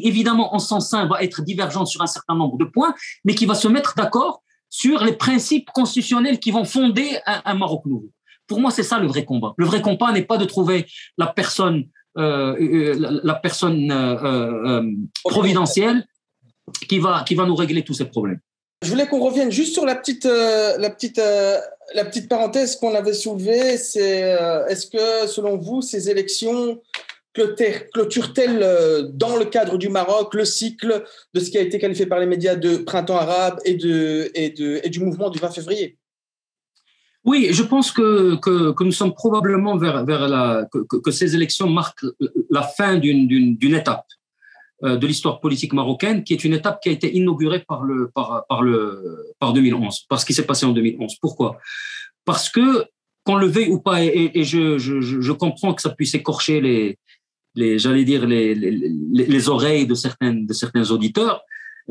évidemment, en sens sain, va être divergente sur un certain nombre de points, mais qui va se mettre d'accord sur les principes constitutionnels qui vont fonder un Maroc nouveau. Pour moi, c'est ça le vrai combat. Le vrai combat n'est pas de trouver la personne providentielle qui va nous régler tous ces problèmes. Je voulais qu'on revienne juste sur la petite parenthèse qu'on avait soulevée. C'est est-ce que, selon vous, ces élections clôturent-elles dans le cadre du Maroc le cycle de ce qui a été qualifié par les médias de printemps arabe et du mouvement du 20 février? Oui, je pense que nous sommes probablement que ces élections marquent la fin d'une étape de l'histoire politique marocaine, qui est une étape qui a été inaugurée par 2011, par ce qui s'est passé en 2011. Pourquoi? Parce que qu'on le veuille ou pas, et je comprends que ça puisse écorcher j'allais dire les oreilles de certains auditeurs,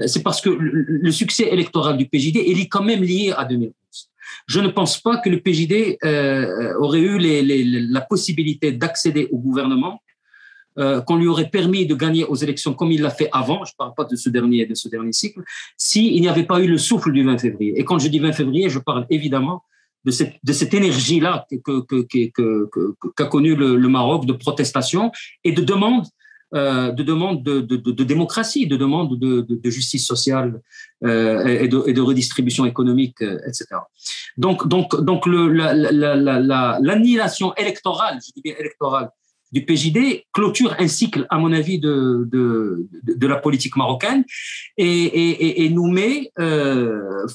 c'est parce que le succès électoral du PJD est quand même lié à 2011. Je ne pense pas que le PJD aurait eu la possibilité d'accéder au gouvernement, qu'on lui aurait permis de gagner aux élections comme il l'a fait avant, je ne parle pas de ce dernier cycle, s'il n'y avait pas eu le souffle du 20 février. Et quand je dis 20 février, je parle évidemment de cette énergie-là qu'a connue le Maroc, de protestation et de demande de démocratie, de demande de justice sociale et de redistribution économique, etc. Donc l'annihilation électorale, je dis bien électorale, du PJD clôture un cycle, à mon avis, de la politique marocaine et nous met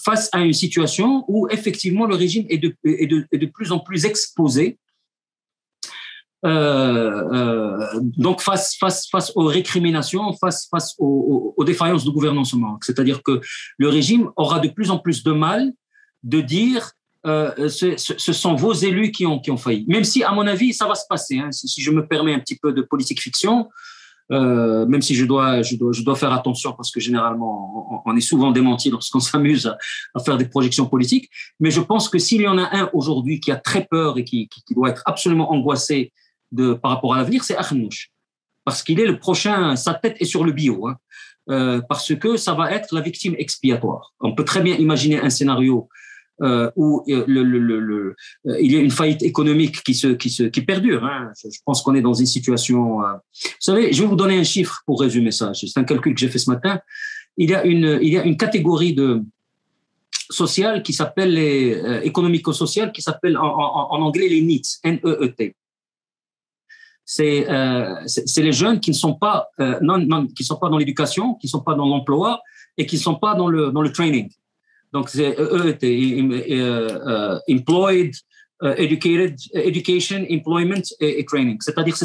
face à une situation où effectivement le régime est de plus en plus exposé. Donc face aux récriminations, face aux défaillances de gouvernance au Maroc. C'est-à-dire que le régime aura de plus en plus de mal de dire ce sont vos élus qui ont failli. Même si, à mon avis, ça va se passer. Hein. Si je me permets un petit peu de politique fiction, même si je dois faire attention parce que généralement on est souvent démenti lorsqu'on s'amuse à faire des projections politiques. Mais je pense que s'il y en a un aujourd'hui qui a très peur et qui doit être absolument angoissé par rapport à l'avenir, c'est Akhnouch. Parce qu'il est le prochain, sa tête est sur le bio. Hein. Parce que ça va être la victime expiatoire. On peut très bien imaginer un scénario où il y a une faillite économique qui perdure. Hein. Je pense qu'on est dans une situation. Vous savez, je vais vous donner un chiffre pour résumer ça. C'est un calcul que j'ai fait ce matin. Il y a une catégorie sociale qui s'appelle économico-sociale, qui s'appelle en anglais les NEET, N-E-E-T. C'est les jeunes qui ne sont pas qui sont pas dans l'éducation, qui ne sont pas dans l'emploi et qui ne sont pas dans le training. Donc, c'est employed, education, employment et training. C'est-à-dire que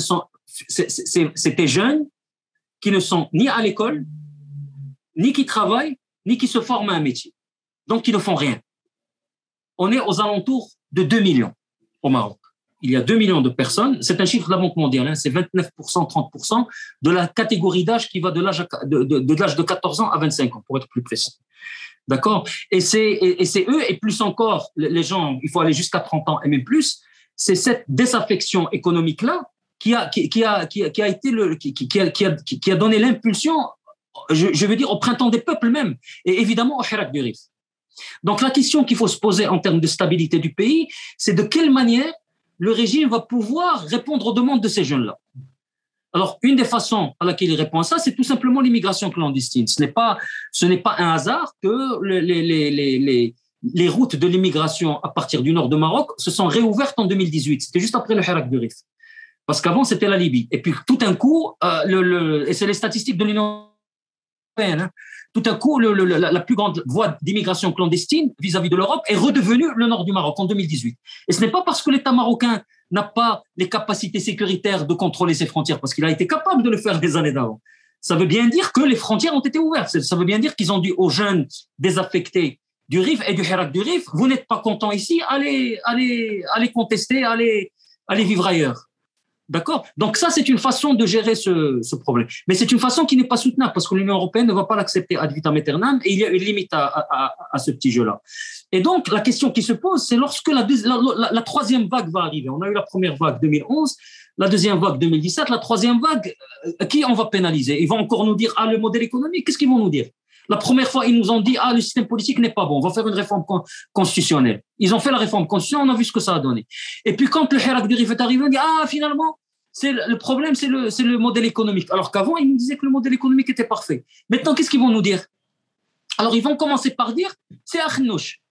c'est des jeunes qui ne sont ni à l'école, ni qui travaillent, ni qui se forment à un métier. Donc, qui ne font rien. On est aux alentours de 2 millions au Maroc. Il y a 2 millions de personnes. C'est un chiffre de la Banque mondiale. Hein, c'est 29%, 30% de la catégorie d'âge qui va de l'âge de 14 ans à 25 ans, pour être plus précis. D'accord? Et c'est eux, et plus encore, les gens, il faut aller jusqu'à 30 ans et même plus, c'est cette désaffection économique-là qui a donné l'impulsion, je veux dire, au printemps des peuples même, et évidemment au Hirak du Rif. Donc la question qu'il faut se poser en termes de stabilité du pays, c'est de quelle manière le régime va pouvoir répondre aux demandes de ces jeunes-là. Alors, une des façons à laquelle il répond à ça, c'est tout simplement l'immigration clandestine. Ce n'est pas un hasard que les routes de l'immigration à partir du nord de Maroc se sont réouvertes en 2018. C'était juste après le Hirak du Rif. Parce qu'avant, c'était la Libye. Et puis, tout d'un coup, et c'est les statistiques de l'Union européenne, hein, tout à coup, la plus grande voie d'immigration clandestine vis-à-vis de l'Europe est redevenue le nord du Maroc en 2018. Et ce n'est pas parce que l'État marocain n'a pas les capacités sécuritaires de contrôler ses frontières, parce qu'il a été capable de le faire les années d'avant. Ça veut bien dire que les frontières ont été ouvertes. Ça veut bien dire qu'ils ont dit aux jeunes désaffectés du Rif et du Hirak du Rif, vous n'êtes pas contents ici, allez contester, allez vivre ailleurs. D'accord? Donc ça, c'est une façon de gérer ce problème. Mais c'est une façon qui n'est pas soutenable parce que l'Union européenne ne va pas l'accepter ad vitam aeternam et il y a une limite à ce petit jeu-là. Et donc, la question qui se pose, c'est lorsque la troisième vague va arriver. On a eu la première vague 2011, la deuxième vague 2017, la troisième vague, qui on va pénaliser? Ils vont encore nous dire, le modèle économique, qu'est-ce qu'ils vont nous dire? La première fois, ils nous ont dit, le système politique n'est pas bon, on va faire une réforme constitutionnelle. Ils ont fait la réforme constitutionnelle, on a vu ce que ça a donné. Et puis, quand le Hirak du Rif est arrivé, on dit, finalement, le problème, c'est le modèle économique. Alors qu'avant, ils nous disaient que le modèle économique était parfait. Maintenant, qu'est-ce qu'ils vont nous dire? Alors, ils vont commencer par dire, c'est Akhnouch.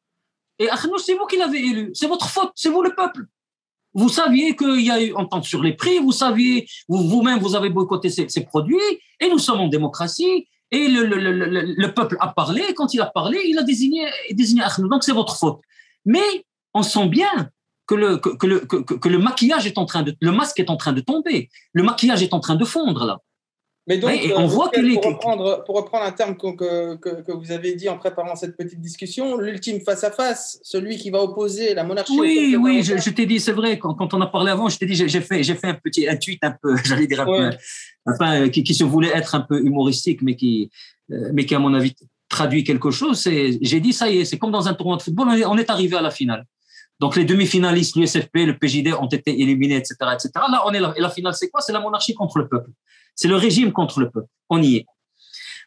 Et Akhnouch, c'est vous qui l'avez élu. C'est votre faute, c'est vous le peuple. Vous saviez qu'il y a eu entente sur les prix, vous saviez, vous-même, vous avez boycotté ces produits, et nous sommes en démocratie. Et le peuple a parlé, et quand il a parlé, il a désigné Akhnouch. Donc, c'est votre faute. Mais on sent bien que le maquillage est le masque est en train de tomber. Le maquillage est en train de fondre, là. Mais donc, et on voit pour reprendre un terme que vous avez dit en préparant cette petite discussion, l'ultime face-à-face, celui qui va opposer la monarchie. Oui, je t'ai dit, c'est vrai, quand on a parlé avant, je t'ai dit, j'ai fait un tweet un peu, j'allais dire qui se voulait être un peu humoristique, mais qui, à mon avis, traduit quelque chose. J'ai dit, ça y est, c'est comme dans un tournoi de football, on est arrivé à la finale. Donc, les demi-finalistes, l'USFP, le PJD ont été éliminés, etc., etc. Là, on est là. Et la finale, c'est quoi? C'est la monarchie contre le peuple. C'est le régime contre le peuple. On y est.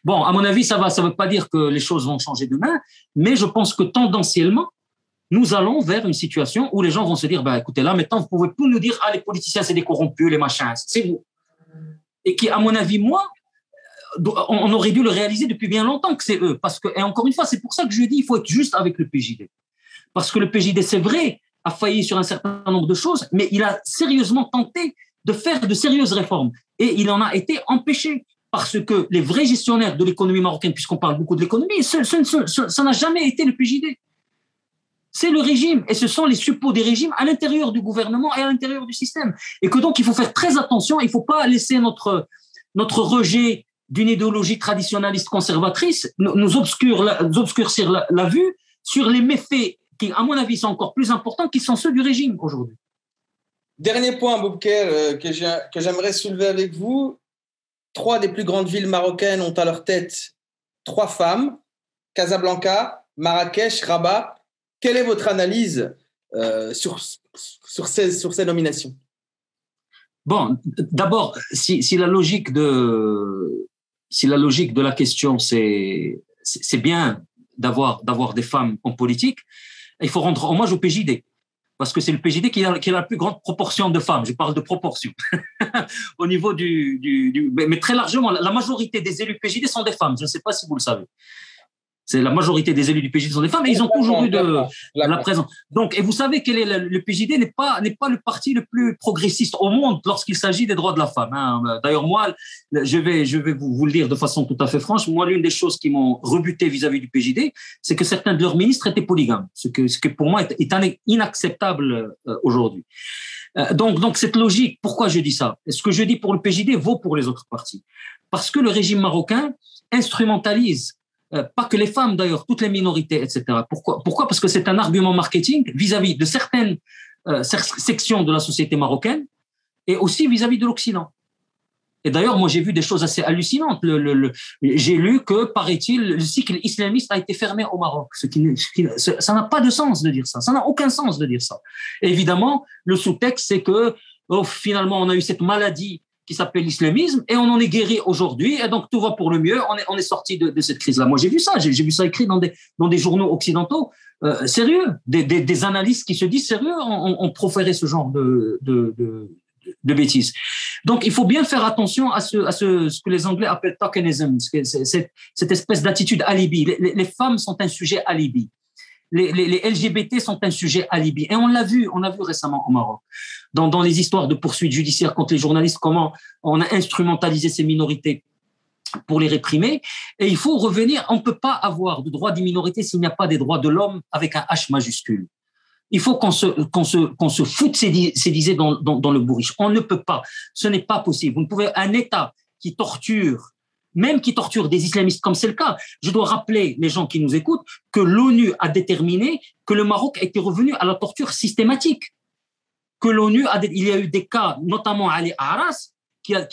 Bon, à mon avis, ça veut pas dire que les choses vont changer demain, mais je pense que tendanciellement, nous allons vers une situation où les gens vont se dire, écoutez, là, maintenant, vous pouvez plus nous dire, les politiciens, c'est des corrompus, les machins, c'est vous. Et qui, à mon avis, moi, on aurait dû le réaliser depuis bien longtemps que c'est eux. Parce que, et encore une fois, c'est pour ça que je dis, il faut être juste avec le PJD. Parce que le PJD, c'est vrai, a failli sur un certain nombre de choses, mais il a sérieusement tenté de faire de sérieuses réformes. Et il en a été empêché. Parce que les vrais gestionnaires de l'économie marocaine, puisqu'on parle beaucoup de l'économie, ça n'a jamais été le PJD. C'est le régime. Et ce sont les suppôts des régimes à l'intérieur du gouvernement et à l'intérieur du système. Et que donc, il faut faire très attention. Il ne faut pas laisser notre rejet d'une idéologie traditionnaliste conservatrice nous obscurcir la vue sur les méfaits qui, à mon avis, sont encore plus importants, qui sont ceux du régime aujourd'hui. Dernier point, Boubacar, que j'aimerais soulever avec vous. 3 des plus grandes villes marocaines ont à leur tête 3 femmes, Casablanca, Marrakech, Rabat. Quelle est votre analyse sur ces nominations? Bon, d'abord, si la logique de la question, c'est bien d'avoir des femmes en politique, il faut rendre hommage au PJD. Parce que c'est le PJD qui a la plus grande proportion de femmes. Je parle de proportion. Au niveau mais très largement, la majorité des élus PJD sont des femmes. Je ne sais pas si vous le savez. C'est la majorité des élus du PJD sont des femmes et ils ont toujours eu de la présence. Donc, et vous savez que le PJD n'est pas le parti le plus progressiste au monde lorsqu'il s'agit des droits de la femme. Hein. D'ailleurs, moi, je vais vous le dire de façon tout à fait franche. Moi, l'une des choses qui m'ont rebuté vis-à-vis du PJD, c'est que certains de leurs ministres étaient polygames, ce que pour moi est inacceptable aujourd'hui. Donc cette logique, pourquoi je dis ça? Ce que je dis pour le PJD vaut pour les autres partis. Parce que le régime marocain instrumentalise pas que les femmes d'ailleurs, toutes les minorités, etc. Pourquoi? Parce que c'est un argument marketing vis-à-vis de certaines sections de la société marocaine et aussi vis-à-vis de l'Occident. Et d'ailleurs, moi, j'ai vu des choses assez hallucinantes. J'ai lu que, paraît-il, le cycle islamiste a été fermé au Maroc. Ça n'a pas de sens de dire ça. Ça n'a aucun sens de dire ça. Et évidemment, le sous-texte, c'est que finalement, on a eu cette maladie qui s'appelle l'islamisme et on en est guéri aujourd'hui et donc tout va pour le mieux. On est sorti de cette crise-là. Moi, j'ai vu ça écrit dans des journaux occidentaux sérieux, des analystes qui se disent sérieux ont proféré ce genre de bêtises. Donc, il faut bien faire attention à ce que les Anglais appellent tokenism, cette espèce d'attitude alibi. Les femmes sont un sujet alibi. Les LGBT sont un sujet alibi. Et on l'a vu récemment au Maroc. Dans les histoires de poursuites judiciaires contre les journalistes, comment on a instrumentalisé ces minorités pour les réprimer. Et il faut revenir, on ne peut pas avoir de droits des minorités s'il n'y a pas des droits de l'homme avec un H majuscule. Il faut qu'on se foute ces idées dans le bourriche. On ne peut pas. Ce n'est pas possible. Vous ne pouvez, un État qui torture des islamistes comme c'est le cas. Je dois rappeler les gens qui nous écoutent que l'ONU a déterminé que le Maroc était revenu à la torture systématique. Que l'ONU il y a eu des cas, notamment à Ali Arras, et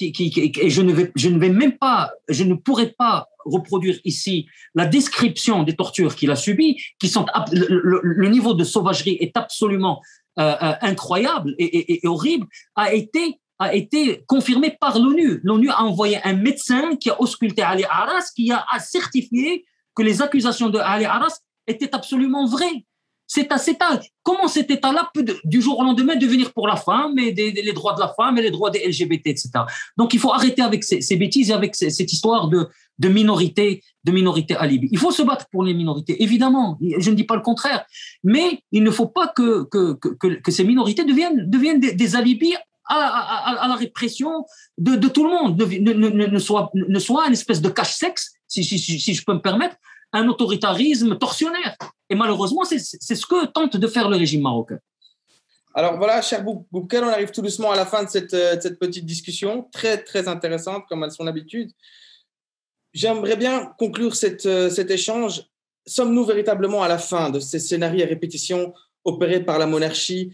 je ne pourrais pas reproduire ici la description des tortures qu'il a subies, le niveau de sauvagerie est absolument incroyable et horrible, a été confirmé par l'ONU. L'ONU a envoyé un médecin qui a ausculté Ali Arras, qui a certifié que les accusations de Ali Arras étaient absolument vraies. Comment cet État-là peut du jour au lendemain devenir pour la femme et les droits de la femme et les droits des LGBT, etc. Donc, il faut arrêter avec ces bêtises et avec cette histoire de minorité alibi. Il faut se battre pour les minorités, évidemment. Je ne dis pas le contraire. Mais il ne faut pas que ces minorités deviennent des alibis à la répression de tout le monde, ne soit une espèce de cache-sexe, si je peux me permettre, un autoritarisme tortionnaire. Et malheureusement, c'est ce que tente de faire le régime marocain. Alors voilà, cher Boubkal, on arrive tout doucement à la fin de cette petite discussion, très, très intéressante, comme à son habitude. J'aimerais bien conclure cet échange. Sommes-nous véritablement à la fin de ces scénarios à répétition opérés par la monarchie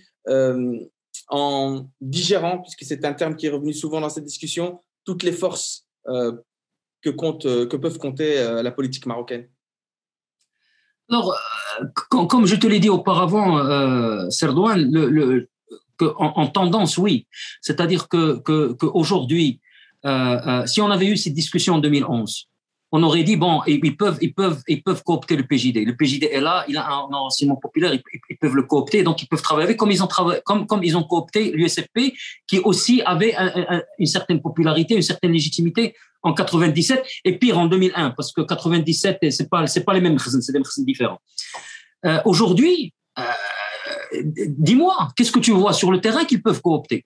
en digérant, puisque c'est un terme qui est revenu souvent dans cette discussion, toutes les forces que peuvent compter la politique marocaine? Alors, comme je te l'ai dit auparavant, Serdouane, en tendance, oui. C'est-à-dire qu'aujourd'hui, si on avait eu cette discussion en 2011, on aurait dit, bon, ils peuvent coopter le PJD. Le PJD est là, il a un enracinement populaire, ils peuvent le coopter, donc ils peuvent travailler avec, comme ils ont coopté l'USFP, qui aussi avait une certaine popularité, une certaine légitimité en 97, et pire en 2001, parce que 97, c'est pas les mêmes khaznes, c'est des khaznes différents. Aujourd'hui, dis-moi, qu'est-ce que tu vois sur le terrain qu'ils peuvent coopter?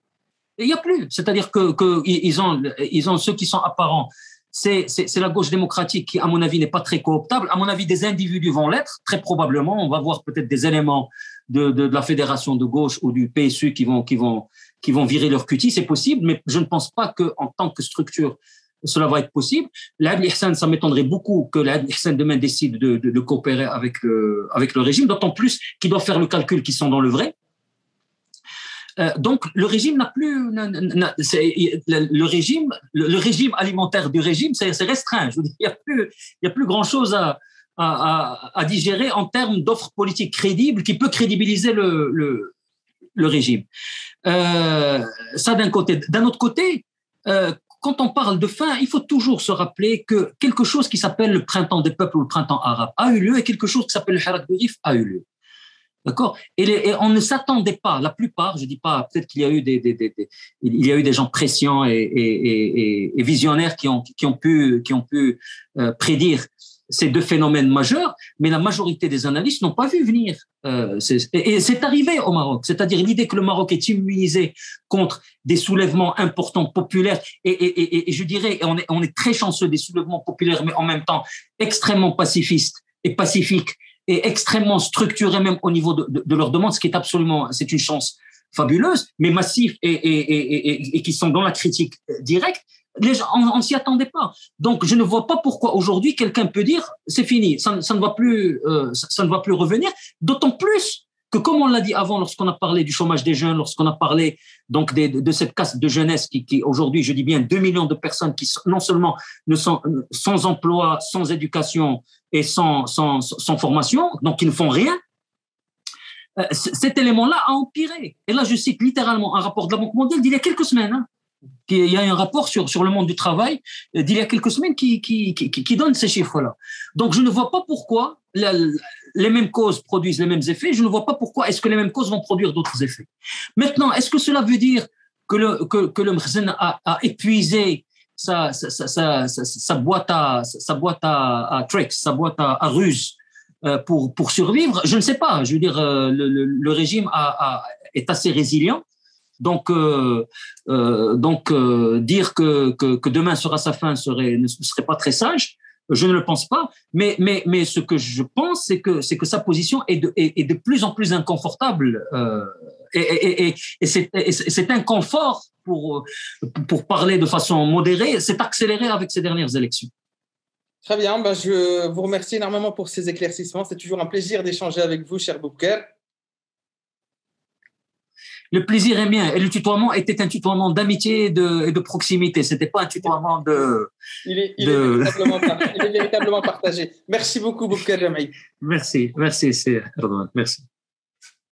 Il n'y a plus. C'est-à-dire qu'ils ont ceux qui sont apparents. C'est la gauche démocratique qui, à mon avis, n'est pas très cooptable. À mon avis, des individus vont l'être, très probablement. On va voir peut-être des éléments de la fédération de gauche ou du PSU qui vont virer leur cutie, c'est possible, mais je ne pense pas qu'en tant que structure, cela va être possible. L'Adl Ihsan, ça m'étonnerait beaucoup que l'Adl Ihsan demain décide de coopérer avec le régime, d'autant plus qu'ils doivent faire le calcul qu'ils sont dans le vrai. Donc le régime n'a plus, le régime alimentaire du régime, c'est restreint. Je veux dire, il y a plus grand chose à digérer en termes d'offres politiques crédibles qui peut crédibiliser le régime. Ça d'un côté. D'un autre côté, quand on parle de fin, il faut toujours se rappeler que quelque chose qui s'appelle le printemps des peuples ou le printemps arabe a eu lieu et quelque chose qui s'appelle le Hirak Bouif a eu lieu. D'accord. Et on ne s'attendait pas, la plupart, je dis pas, peut-être qu'il y a eu des gens prescients et visionnaires qui ont pu prédire ces deux phénomènes majeurs, mais la majorité des analystes n'ont pas vu venir. Et c'est arrivé au Maroc, c'est-à-dire l'idée que le Maroc est immunisé contre des soulèvements importants populaires et je dirais, on est très chanceux des soulèvements populaires, mais en même temps extrêmement pacifistes et pacifiques et extrêmement structurés même au niveau de leurs demandes, ce qui est absolument, c'est une chance fabuleuse, mais massif et qui sont dans la critique directe. Les gens, on s'y attendait pas. Donc, je ne vois pas pourquoi aujourd'hui quelqu'un peut dire c'est fini, ça ne va plus revenir. D'autant plus que, comme on l'a dit avant, lorsqu'on a parlé du chômage des jeunes, lorsqu'on a parlé donc de cette caste de jeunesse qui aujourd'hui, je dis bien 2 millions de personnes qui non seulement ne sont sans emploi, sans éducation et sans formation, donc qui ne font rien. Cet élément-là a empiré. Et là, je cite littéralement un rapport de la Banque mondiale d'il y a quelques semaines. Il y a un rapport sur le monde du travail d'il y a quelques semaines qui donne ces chiffres-là. Donc, je ne vois pas pourquoi les mêmes causes produisent les mêmes effets. Je ne vois pas pourquoi est-ce que les mêmes causes vont produire d'autres effets. Maintenant, est-ce que cela veut dire que le Mkhzen a épuisé sa boîte à tricks, sa boîte à ruses pour survivre? Je ne sais pas. Je veux dire, le régime est assez résilient. Donc, dire que demain sera sa fin ne serait pas très sage. Je ne le pense pas. Mais ce que je pense, c'est que sa position est de plus en plus inconfortable. Et cet inconfort, pour parler de façon modérée, s'est accéléré avec ces dernières élections. Très bien. Je vous remercie énormément pour ces éclaircissements. C'est toujours un plaisir d'échanger avec vous, cher Boubkal. Le plaisir est mien. Et le tutoiement était un tutoiement d'amitié et de proximité. C'était pas un tutoiement de... Il est véritablement partagé. Merci beaucoup, Boubkal Jamaï. Merci, c'est Erdogan. Merci.